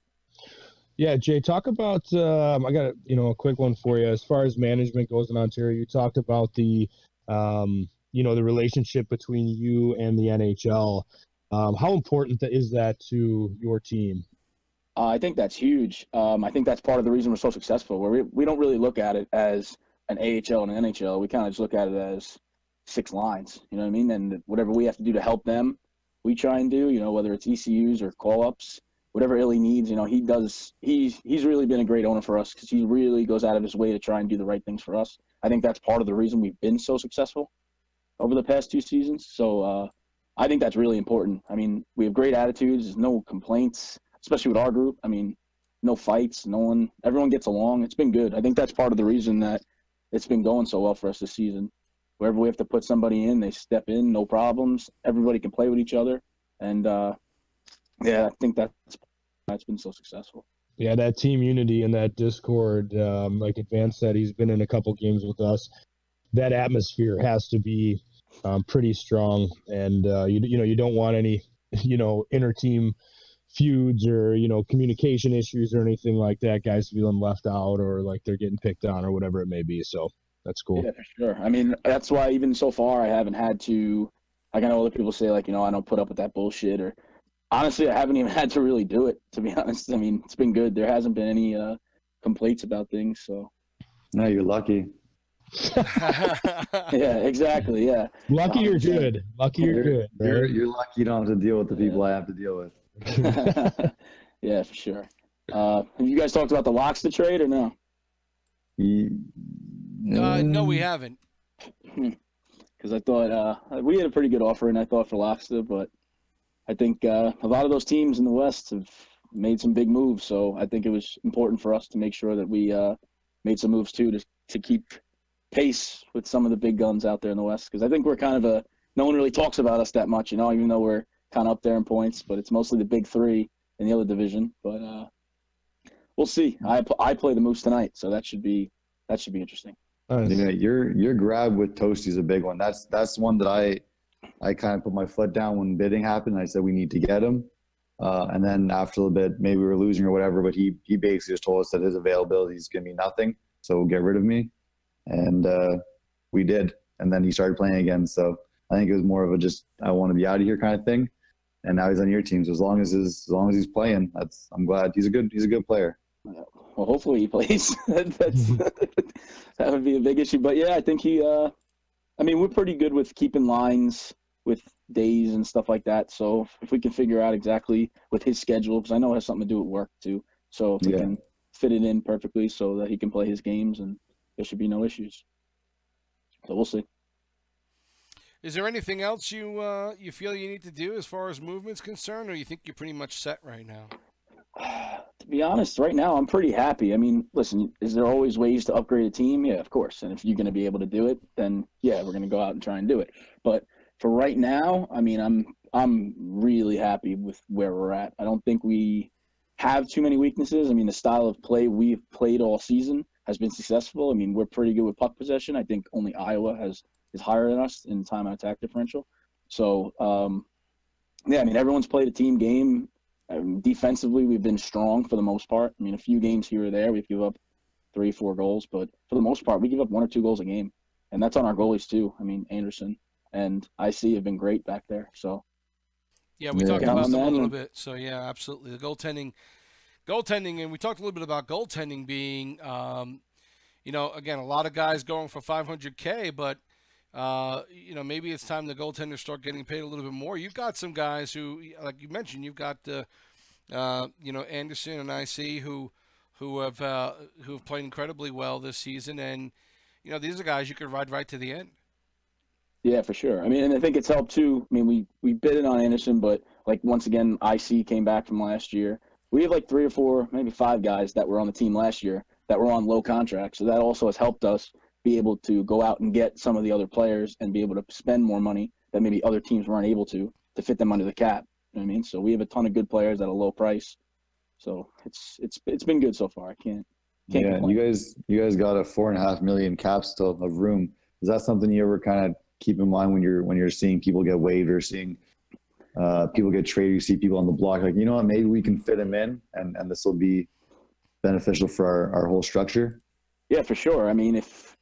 Yeah, Jay, talk about I got a quick one for you. As far as management goes in Ontario, you talked about the the relationship between you and the NHL. How important is that to your team? I think that's huge. I think that's part of the reason we're so successful. Where we don't really look at it as an AHL and an NHL. We kind of just look at it as 6 lines. You know what I mean? And whatever we have to do to help them, we try and do. Whether it's ECUs or call-ups, whatever Illy needs. He does. He's really been a great owner for us because he really goes out of his way to try and do the right things for us. I think that's part of the reason we've been so successful over the past 2 seasons. So I think that's really important. I mean, we have great attitudes. There's no complaints, especially with our group. I mean, no fights. Everyone gets along. It's been good. I think that's part of the reason that it's been going so well for us this season. Wherever we have to put somebody in, they step in, no problems. Everybody can play with each other. And, yeah, I think that's been so successful. Yeah, that team unity and that Discord, like Advance said, he's been in a couple games with us. That atmosphere has to be pretty strong, and you don't want any inter team feuds or communication issues or anything like that. Guys feeling left out or like they're getting picked on or whatever it may be. So that's cool. Yeah, for sure. I mean, that's why even so far I haven't had to. Like I know other people say I don't put up with that bullshit or. Honestly, I haven't even had to really do it, to be honest. I mean, it's been good. There hasn't been any complaints about things, so. No, you're lucky. Yeah, exactly, yeah. Lucky you're good. Lucky you're good. You're lucky you don't have to deal with the people I have to deal with. Yeah, for sure. Have you guys talked about the Loxton trade or no? No, we haven't. Because I thought we had a pretty good offer, and I thought for Loxton, but I think a lot of those teams in the West have made some big moves. So I think it was important for us to make sure that we made some moves too to keep pace with some of the big guns out there in the West. Because I think we're kind of no one really talks about us that much, even though we're kind of up there in points, but it's mostly the big three in the other division. But we'll see. I play the Moose tonight, so that should be interesting. Nice. Yeah, your grab with Toasty's a big one. That's one that I kind of put my foot down when bidding happened. I said we need to get him, and then after a little bit, maybe we were losing or whatever. But he basically just told us that his availability is going to be nothing, so get rid of me, and we did. And then he started playing again. So I think it was more of a just I want to be out of here kind of thing. And now he's on your team. So as long as he's playing, I'm glad he's a good player. Well, hopefully he plays. That would be a big issue. But yeah, I think we're pretty good with keeping lines with days and stuff like that. So if we can figure out exactly with his schedule, because I know it has something to do with work too. So if we can fit it in perfectly so that he can play his games, and there should be no issues. So we'll see. Is there anything else you feel you need to do as far as movement's concerned, or you think you're pretty much set right now? To be honest, right now I'm pretty happy. I mean, listen, is there always ways to upgrade a team? Yeah, of course. And if you're going to be able to do it, then yeah, we're going to go out and try and do it. But for right now, I mean, I'm really happy with where we're at. I don't think we have too many weaknesses. I mean, the style of play we've played all season has been successful. I mean, we're pretty good with puck possession. I think only Iowa is higher than us in time and attack differential. So, yeah, I mean, everyone's played a team game. Defensively, we've been strong for the most part. I mean, a few games here or there, we've given up 3-4 goals, but for the most part, we give up 1 or 2 goals a game, and that's on our goalies too. I mean, Anderson and IC have been great back there. So, yeah, we talked about them a little bit. So, yeah, absolutely, the goaltending, and we talked a little bit about goaltending being, again, a lot of guys going for $500K, but maybe it's time the goaltenders start getting paid a little bit more. You've got some guys who, like you mentioned, you've got Anderson and IC who have played incredibly well this season, and these are guys you could ride right to the end. Yeah, for sure. I mean, and I think it's helped too. I mean, we bid it on Anderson, but like once again, IC came back from last year. We have like 3 or 4, maybe 5 guys that were on the team last year that were on low contracts, so that also has helped us be able to go out and get some of the other players and be able to spend more money that maybe other teams weren't able to fit them under the cap. You know what I mean? So we have a ton of good players at a low price. So it's been good so far. I can't complain. You guys got a $4.5 million cap still of room. Is that something you ever kind of keep in mind when you're seeing people get waived or seeing people get traded? You see people on the block like, you know what, maybe we can fit them in and this will be beneficial for our whole structure. Yeah, for sure. I mean, if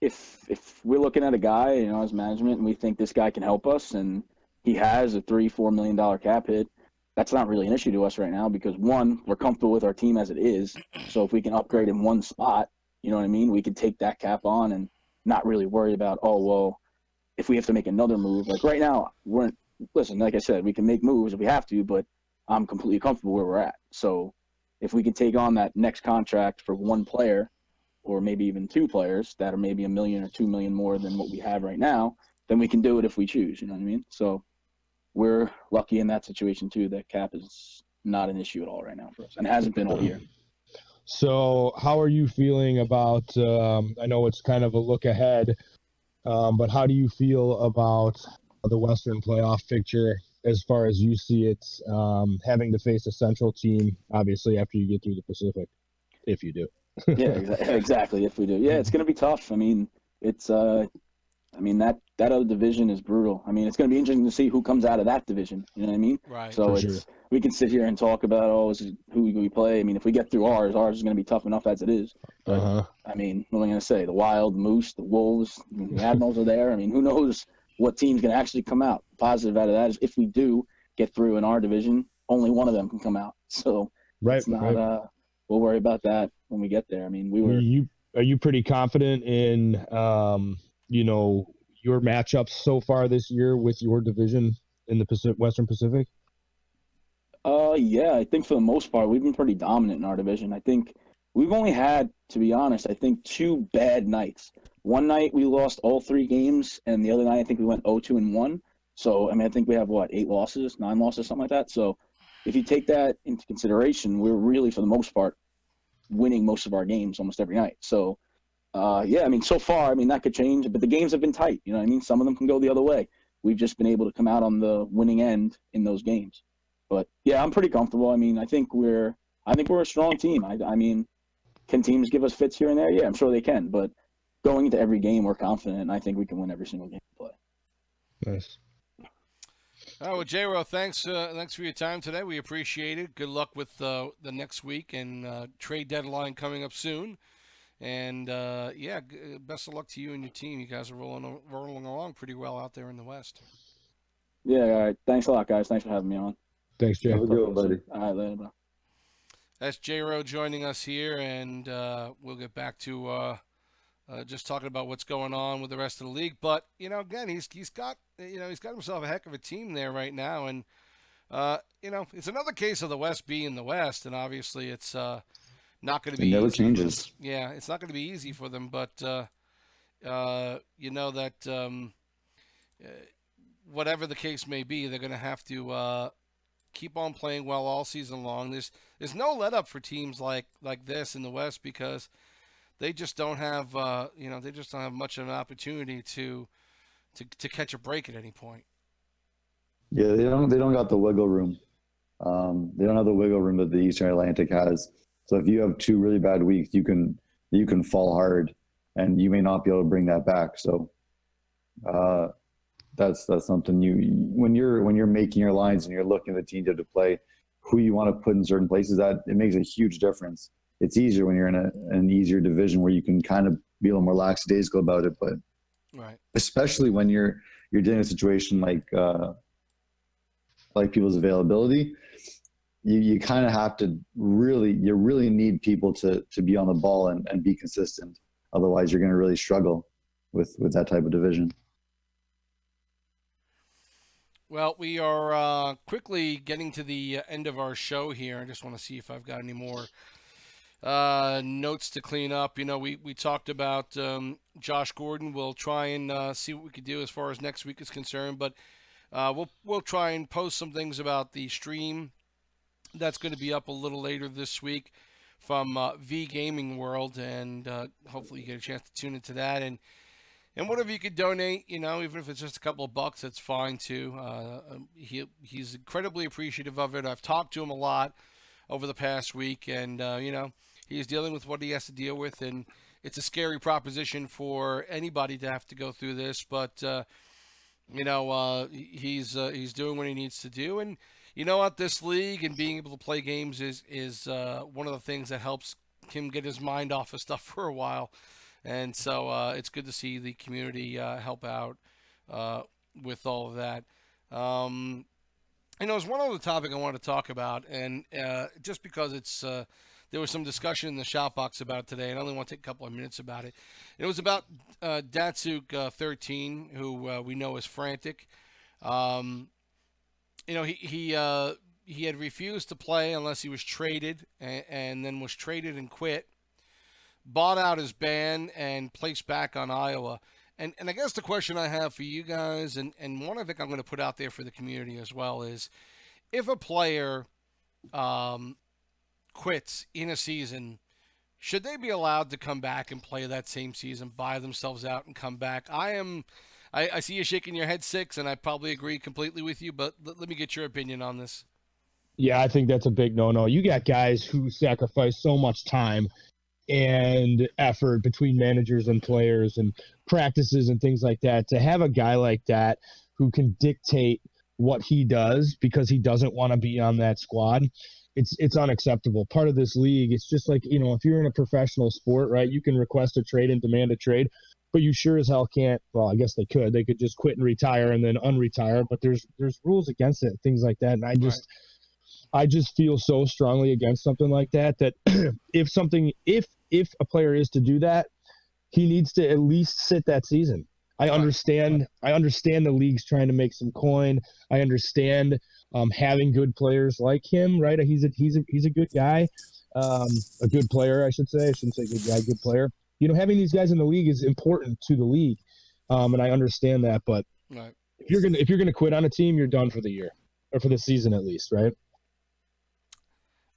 we're looking at a guy, as management, and we think this guy can help us, and he has a $3-4 million cap hit, that's not really an issue to us right now because, one, we're comfortable with our team as it is. So if we can upgrade in one spot, you know what I mean, we can take that cap on and not really worry about, if we have to make another move. Like right now, listen, like I said, we can make moves if we have to, but I'm completely comfortable where we're at. So if we can take on that next contract for one player, or maybe even 2 players that are maybe $1 million or $2 million more than what we have right now, then we can do it if we choose. You know what I mean? So we're lucky in that situation too. That cap is not an issue at all right now for us, and hasn't been all year. So how are you feeling about, I know it's kind of a look ahead, but how do you feel about the Western playoff picture as far as you see it, having to face a Central team, obviously, after you get through the Pacific, if you do? Yeah, exactly. If we do, yeah, it's going to be tough. I mean, it's that other division is brutal. I mean, it's going to be interesting to see who comes out of that division. You know what I mean? Right. So we can sit here and talk about who we play. I mean, if we get through ours is going to be tough enough as it is. But, I mean, what am I going to say? The Wild, Moose, the Wolves, the Admirals are there. I mean, who knows what team's going to actually come out positive out of that? Is if we do get through in our division, only one of them can come out. So it's not. We'll worry about that when we get there. I mean, Are you pretty confident in, your matchups so far this year with your division in the Western Pacific? Yeah, I think for the most part, we've been pretty dominant in our division. I think we've only had, to be honest, I think 2 bad nights. One night we lost all 3 games, and the other night I think we went 0-2-1. So, I mean, I think we have, 8 losses, 9 losses, something like that. So, if you take that into consideration, we're really, for the most part, winning most of our games almost every night. So, yeah, I mean, so far, I mean, that could change, but the games have been tight. You know what I mean? Some of them can go the other way. We've just been able to come out on the winning end in those games. But yeah, I'm pretty comfortable. I mean, I think we're a strong team. I mean, can teams give us fits here and there? Yeah, I'm sure they can. But going into every game, we're confident, and I think we can win every single game we play. Nice. All right, well, J-Ro, thanks for your time today. We appreciate it. Good luck with the next week and trade deadline coming up soon. And yeah, best of luck to you and your team. You guys are rolling along pretty well out there in the West. Yeah, all right. Thanks a lot, guys. Thanks for having me on. Thanks, Jay. Have a good one, buddy. All right, later, bro. That's J-Ro joining us here, and we'll get back to just talking about what's going on with the rest of the league. But again, he's got himself a heck of a team there right now, and it's another case of the West being the West, and obviously it's not going to be. It never easy changes. Yeah, it's not going to be easy for them, but whatever the case may be, they're going to have to keep on playing well all season long. There's no let up for teams like this in the West because they just don't have much of an opportunity to catch a break at any point. Yeah, they don't got the wiggle room. They don't have the wiggle room that the Eastern Atlantic has. So if you have 2 really bad weeks, you can fall hard, and you may not be able to bring that back. So that's something when you're making your lines and you're looking at the team to play, who you want to put in certain places, that it makes a huge difference. It's easier when you're in an easier division where you can kind of be a little more lackadaisical about it, but right, especially when you're dealing with a situation like people's availability, you kind of have to really need people to be on the ball and be consistent. Otherwise, you're going to really struggle with that type of division. Well, we are quickly getting to the end of our show here. I just want to see if I've got any more notes to clean up. We talked about Josh Gordon. We'll try and see what we could do as far as next week is concerned, but we'll try and post some things about the stream that's going to be up a little later this week from V Gaming World, and hopefully you get a chance to tune into that. And whatever you could donate, even if it's just a couple of bucks, that's fine too. He's incredibly appreciative of it. I've talked to him a lot over the past week, and he's dealing with what he has to deal with, and it's a scary proposition for anybody to have to go through this. But he's doing what he needs to do, and you know what, this league and being able to play games is one of the things that helps him get his mind off of stuff for a while. And so it's good to see the community help out with all of that. There's one other topic I want to talk about, and just because there was some discussion in the shop box about it today, and I only want to take a couple of minutes about it. It was about Datsuk13, who we know is Frantic. He had refused to play unless he was traded, and then was traded and quit. Bought out his ban and placed back on Iowa. And I guess the question I have for you guys, and one I think I'm going to put out there for the community as well, is if a player quits in a season, should they be allowed to come back and play that same season, buy themselves out and come back? I see you shaking your head, Six, and I probably agree completely with you, but let me get your opinion on this. Yeah, I think that's a big no-no. You got guys who sacrifice so much time and effort between managers and players and practices and things like that. To have a guy like that who can dictate what he does because he doesn't want to be on that squad, it's unacceptable. Part of this league, it's just like, if you're in a professional sport, right, you can request a trade and demand a trade, but you sure as hell can't. Well, I guess they could just quit and retire and then unretire, but there's rules against it, things like that. And I just feel so strongly against something like that if a player is to do that, he needs to at least sit that season. I understand the league's trying to make some coin. I understand having good players like him, right? He's a good guy, a good player, I should say. I shouldn't say good guy, good player. You know, having these guys in the league is important to the league, and I understand that. But right. if you're gonna quit on a team, you're done for the year or for the season at least, right?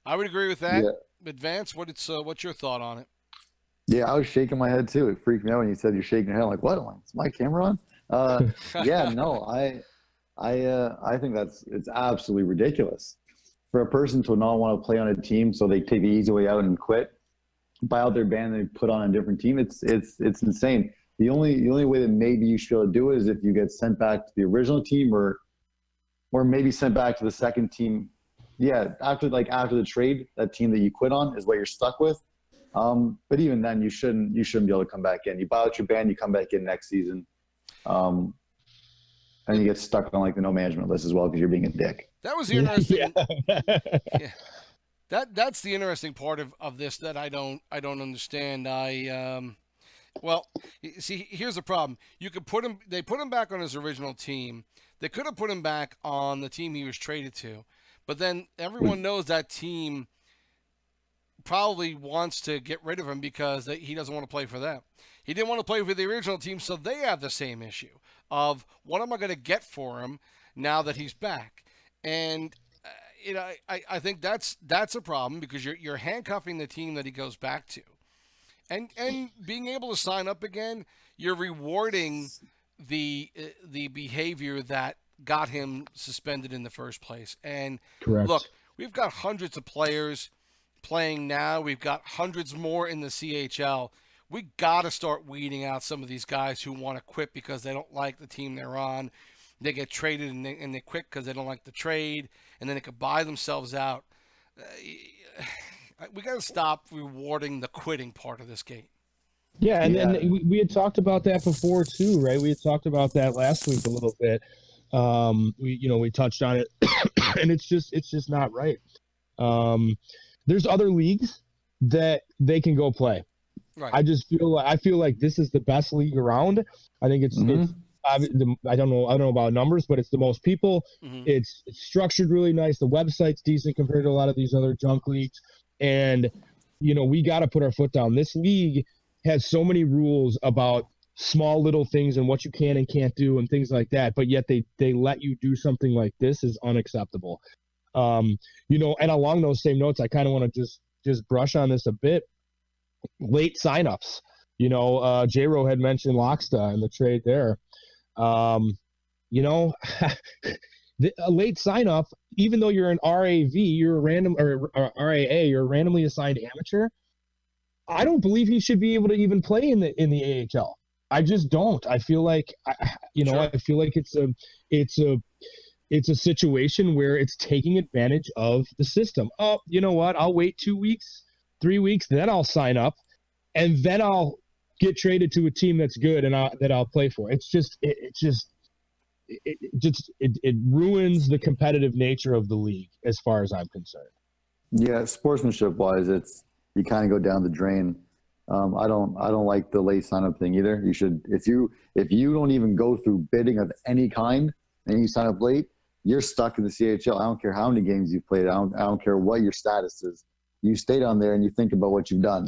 I would agree with that. Yeah. Advance, what's your thought on it? Yeah, I was shaking my head too. It freaked me out when you said you're shaking your head. I'm like, what? I'm like, is my camera on? Yeah, no, I think it's absolutely ridiculous for a person to not want to play on a team, so they take the easy way out and quit, buy out their band, and put on a different team. It's insane. The only way that maybe you should be able to do it is if you get sent back to the original team, or maybe sent back to the second team. Yeah, after the trade, that team that you quit on is what you're stuck with. But even then, you shouldn't be able to come back in. You buy out your band, you come back in next season, and you get stuck on like the no management list as well because you're being a dick. That was the interesting. Yeah. Yeah. That's the interesting part of this that I don't understand. Well, see, here's the problem. You could put him. They put him back on his original team. They could have put him back on the team he was traded to, but then everyone knows that team probably wants to get rid of him because he doesn't want to play for them. He didn't want to play for the original team, so they have the same issue of what am I going to get for him now that he's back? And you know, I think that's a problem because you're handcuffing the team that he goes back to, and being able to sign up again, you're rewarding the behavior that got him suspended in the first place. And Correct. Look, we've got hundreds of players playing now. We've got hundreds more in the CHL. We got to start weeding out some of these guys who want to quit because they don't like the team they're on. They get traded and they quit because they don't like the trade, and then they could buy themselves out. We got to stop rewarding the quitting part of this game. Yeah, and then we had talked about that before too, right? We had talked about that last week a little bit. We touched on it, and it's just not right. There's other leagues that they can go play. Right. I feel like this is the best league around. I think it's I don't know about numbers, but it's the most people. Mm-hmm. It's structured really nice. The website's decent compared to a lot of these other junk leagues, and we got to put our foot down. This league has so many rules about small little things and what you can and can't do and things like that, but yet they let you do something like this is unacceptable. And along those same notes, I kind of want to just brush on this a bit. Late signups. J-Ro had mentioned Locksta and the trade there. A late sign up, even though you're an RAV, you're a random or RAA, you're a randomly assigned amateur. I don't believe he should be able to even play in the AHL. I just don't. I feel like Sure. I feel like it's a situation where it's taking advantage of the system. Oh, you know what? I'll wait 2 weeks, 3 weeks, then I'll sign up, and then I'll get traded to a team that's good and that I'll play for. It ruins the competitive nature of the league as far as I'm concerned. Yeah, sportsmanship wise, you kind of go down the drain. I don't like the late sign up thing either. You should, if you don't even go through bidding of any kind and you sign up late, you're stuck in the CHL. I don't care how many games you've played. I don't care what your status is. You stay down there and you think about what you've done,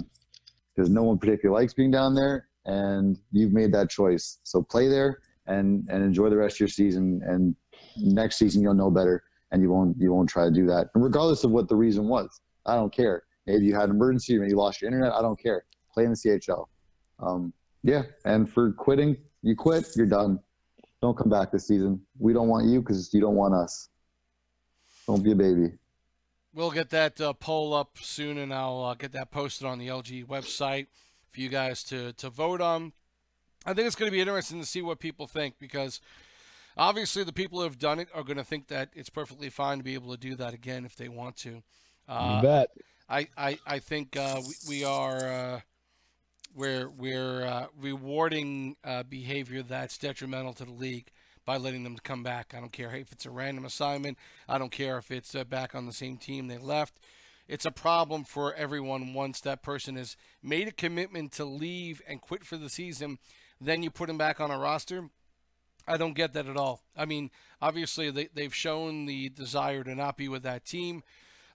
because no one particularly likes being down there, and you've made that choice. So play there and enjoy the rest of your season. And next season you'll know better, and you won't try to do that. And regardless of what the reason was, I don't care. Maybe you had an emergency, maybe you lost your internet. I don't care. Play in the CHL. Yeah, and for quitting, you quit, you're done. Don't come back this season. We don't want you because you don't want us. Don't be a baby. We'll get that poll up soon, and I'll get that posted on the LG website for you guys to vote on. I think it's going to be interesting to see what people think, because obviously the people who have done it are going to think that it's perfectly fine to be able to do that again if they want to. You bet. I think we are we're rewarding behavior that's detrimental to the league by letting them come back. I don't care if it's a random assignment. I don't care if it's back on the same team they left. It's a problem for everyone once that person has made a commitment to leave and quit for the season. Then you put them back on a roster. I don't get that at all. I mean, obviously they've shown the desire to not be with that team,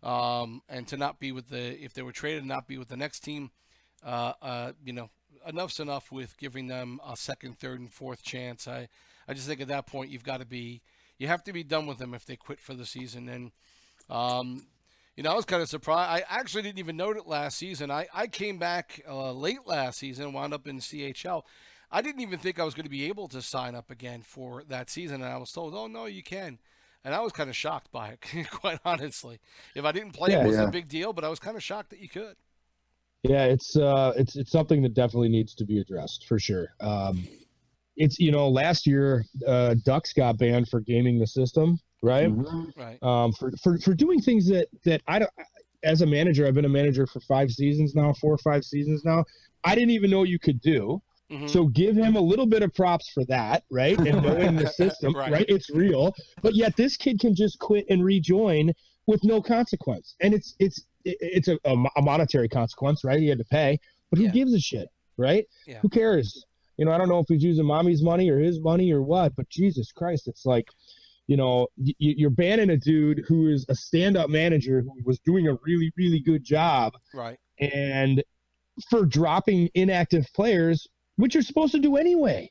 and to not be with if they were traded, not be with the next team. You know, enough's enough with giving them a second, third, and fourth chance. I just think at that point you have to be done with them if they quit for the season. And you know, I was kind of surprised. I actually didn't even note it last season. I came back late last season, wound up in CHL. I didn't even think I was going to be able to sign up again for that season, and I was told, "Oh no, you can." And I was kind of shocked by it, quite honestly. If I didn't play, it wasn't a big deal, but I was kind of shocked that you could. Yeah, it's something that definitely needs to be addressed for sure. It's, you know, last year Ducks got banned for gaming the system, right? Mm-hmm. Right. For doing things that I don't. As a manager, I've been a manager for 4 or 5 seasons now. I didn't even know you could do. Mm-hmm. So give him a little bit of props for that, right? And knowing the system, right? It's real. But yet this kid can just quit and rejoin with no consequence. And it's a monetary consequence, right? He had to pay. But who gives a shit, right? Yeah. Who cares? You know, I don't know if he's using mommy's money or his money or what, but Jesus Christ, it's like, you know, you're banning a dude who is a stand-up manager who was doing a really, really good job. Right. And for dropping inactive players, which you're supposed to do anyway,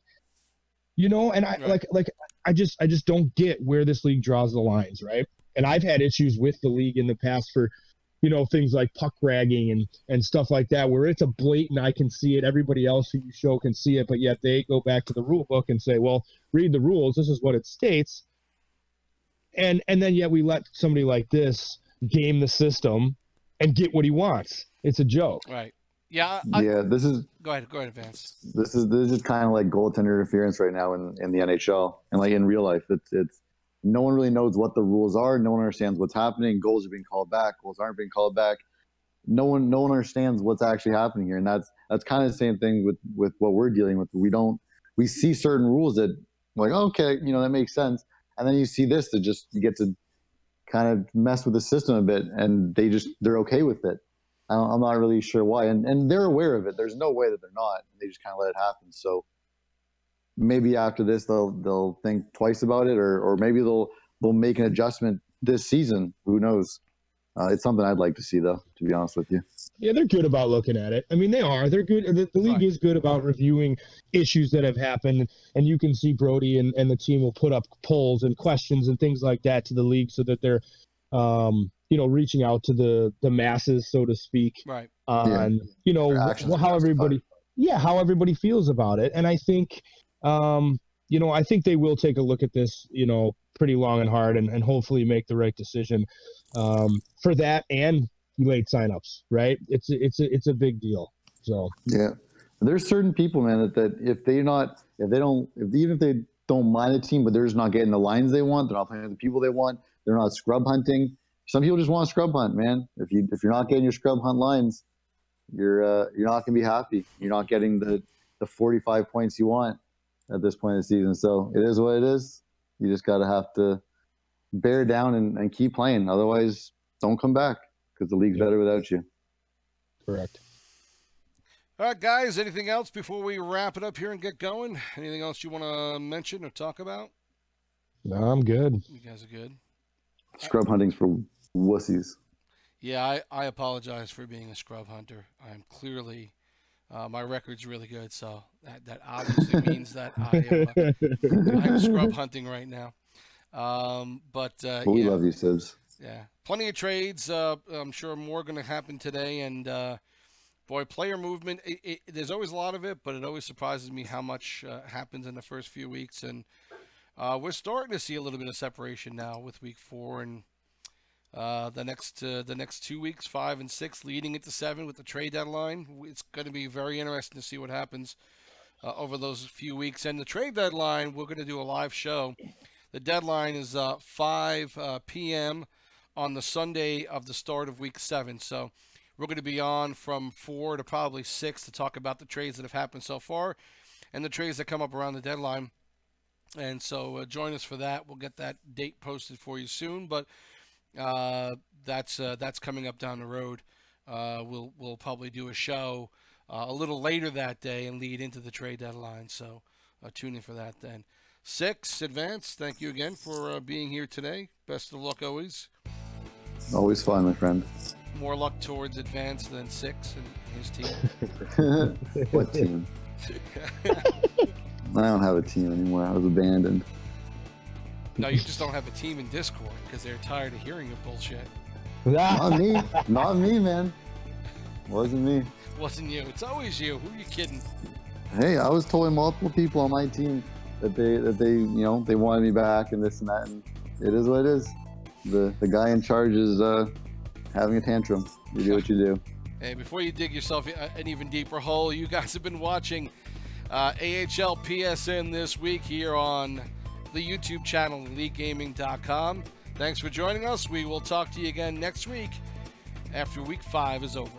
you know. And I just don't get where this league draws the lines, right? And I've had issues with the league in the past for, you know, things like puck ragging and stuff like that, where it's a blatant, I can see it, everybody else who you show can see it, but yet they go back to the rule book and say, well, read the rules, this is what it states, and then yet we let somebody like this game the system and get what he wants. It's a joke, right? Yeah. This is. Go ahead, Vance. This is kind of like goaltender interference right now in the NHL and like in real life. It's no one really knows what the rules are. No one understands what's happening. Goals are being called back. Goals aren't being called back. No one understands what's actually happening here, and that's kind of the same thing with what we're dealing with. We see certain rules that like, okay, you know, that makes sense, and then you see this that just you get to kind of mess with the system a bit, and they're okay with it. I'm not really sure why, and they're aware of it. There's no way that they're not. They just kind of let it happen. So maybe after this, they'll think twice about it, or maybe they'll make an adjustment this season. Who knows? It's something I'd like to see, though, to be honest with you. Yeah, they're good about looking at it. I mean, they are. They're good. The league is good about reviewing issues that have happened, and you can see Brody and the team will put up polls and questions and things like that to the league so that they're you know, reaching out to the masses, so to speak, right, on you know how everybody feels about it. And I think you know, I think they will take a look at this, you know, pretty long and hard, and hopefully make the right decision for that and late signups, right? It's a big deal. So yeah, there's certain people, man, that if they don't mind the team, but they're just not getting the lines they want, they're not playing with the people they want, they're not scrub hunting. Some people just want to scrub hunt, man. If you're not getting your scrub hunt lines, you're not gonna be happy. You're not getting the 45 points you want at this point in the season. So it is what it is. You just gotta have to bear down and keep playing. Otherwise, don't come back because the league's better without you. Correct. All right, guys. Anything else before we wrap it up here and get going? Anything else you want to mention or talk about? No, I'm good. You guys are good. Scrub hunting's for wussies. Yeah, I apologize for being a scrub hunter. I'm clearly my record's really good, so that obviously means that I'm scrub hunting right now. We love you, Sibs. Yeah, plenty of trades. I'm sure more going to happen today, and boy, player movement. There's always a lot of it, but it always surprises me how much happens in the first few weeks, and we're starting to see a little bit of separation now with week 4 and the next 2 weeks, 5 and 6, leading into 7 with the trade deadline. It's going to be very interesting to see what happens over those few weeks. And the trade deadline, we're going to do a live show. The deadline is 5 p.m. on the Sunday of the start of week 7. So we're going to be on from 4 to probably 6 to talk about the trades that have happened so far and the trades that come up around the deadline. And so join us for that. We'll get that date posted for you soon, but that's coming up down the road. We'll probably do a show a little later that day and lead into the trade deadline. So tune in for that then. 6 Advance, thank you again for being here today. Best of luck always. Always fun, my friend. More luck towards Advance than 6 and his team. What team? I don't have a team anymore. I was abandoned. No, you just don't have a team in Discord because they're tired of hearing your bullshit. Not me. Not me, man. Wasn't me. Wasn't you. It's always you. Who are you kidding? Hey, I was telling multiple people on my team that they they wanted me back and this and that, and it is what it is. The guy in charge is having a tantrum. You do what you do. Hey, before you dig yourself an even deeper hole, you guys have been watching AHLPSN this week here on the YouTube channel, LeagueGaming.com. Thanks for joining us. We will talk to you again next week after Week 5 is over.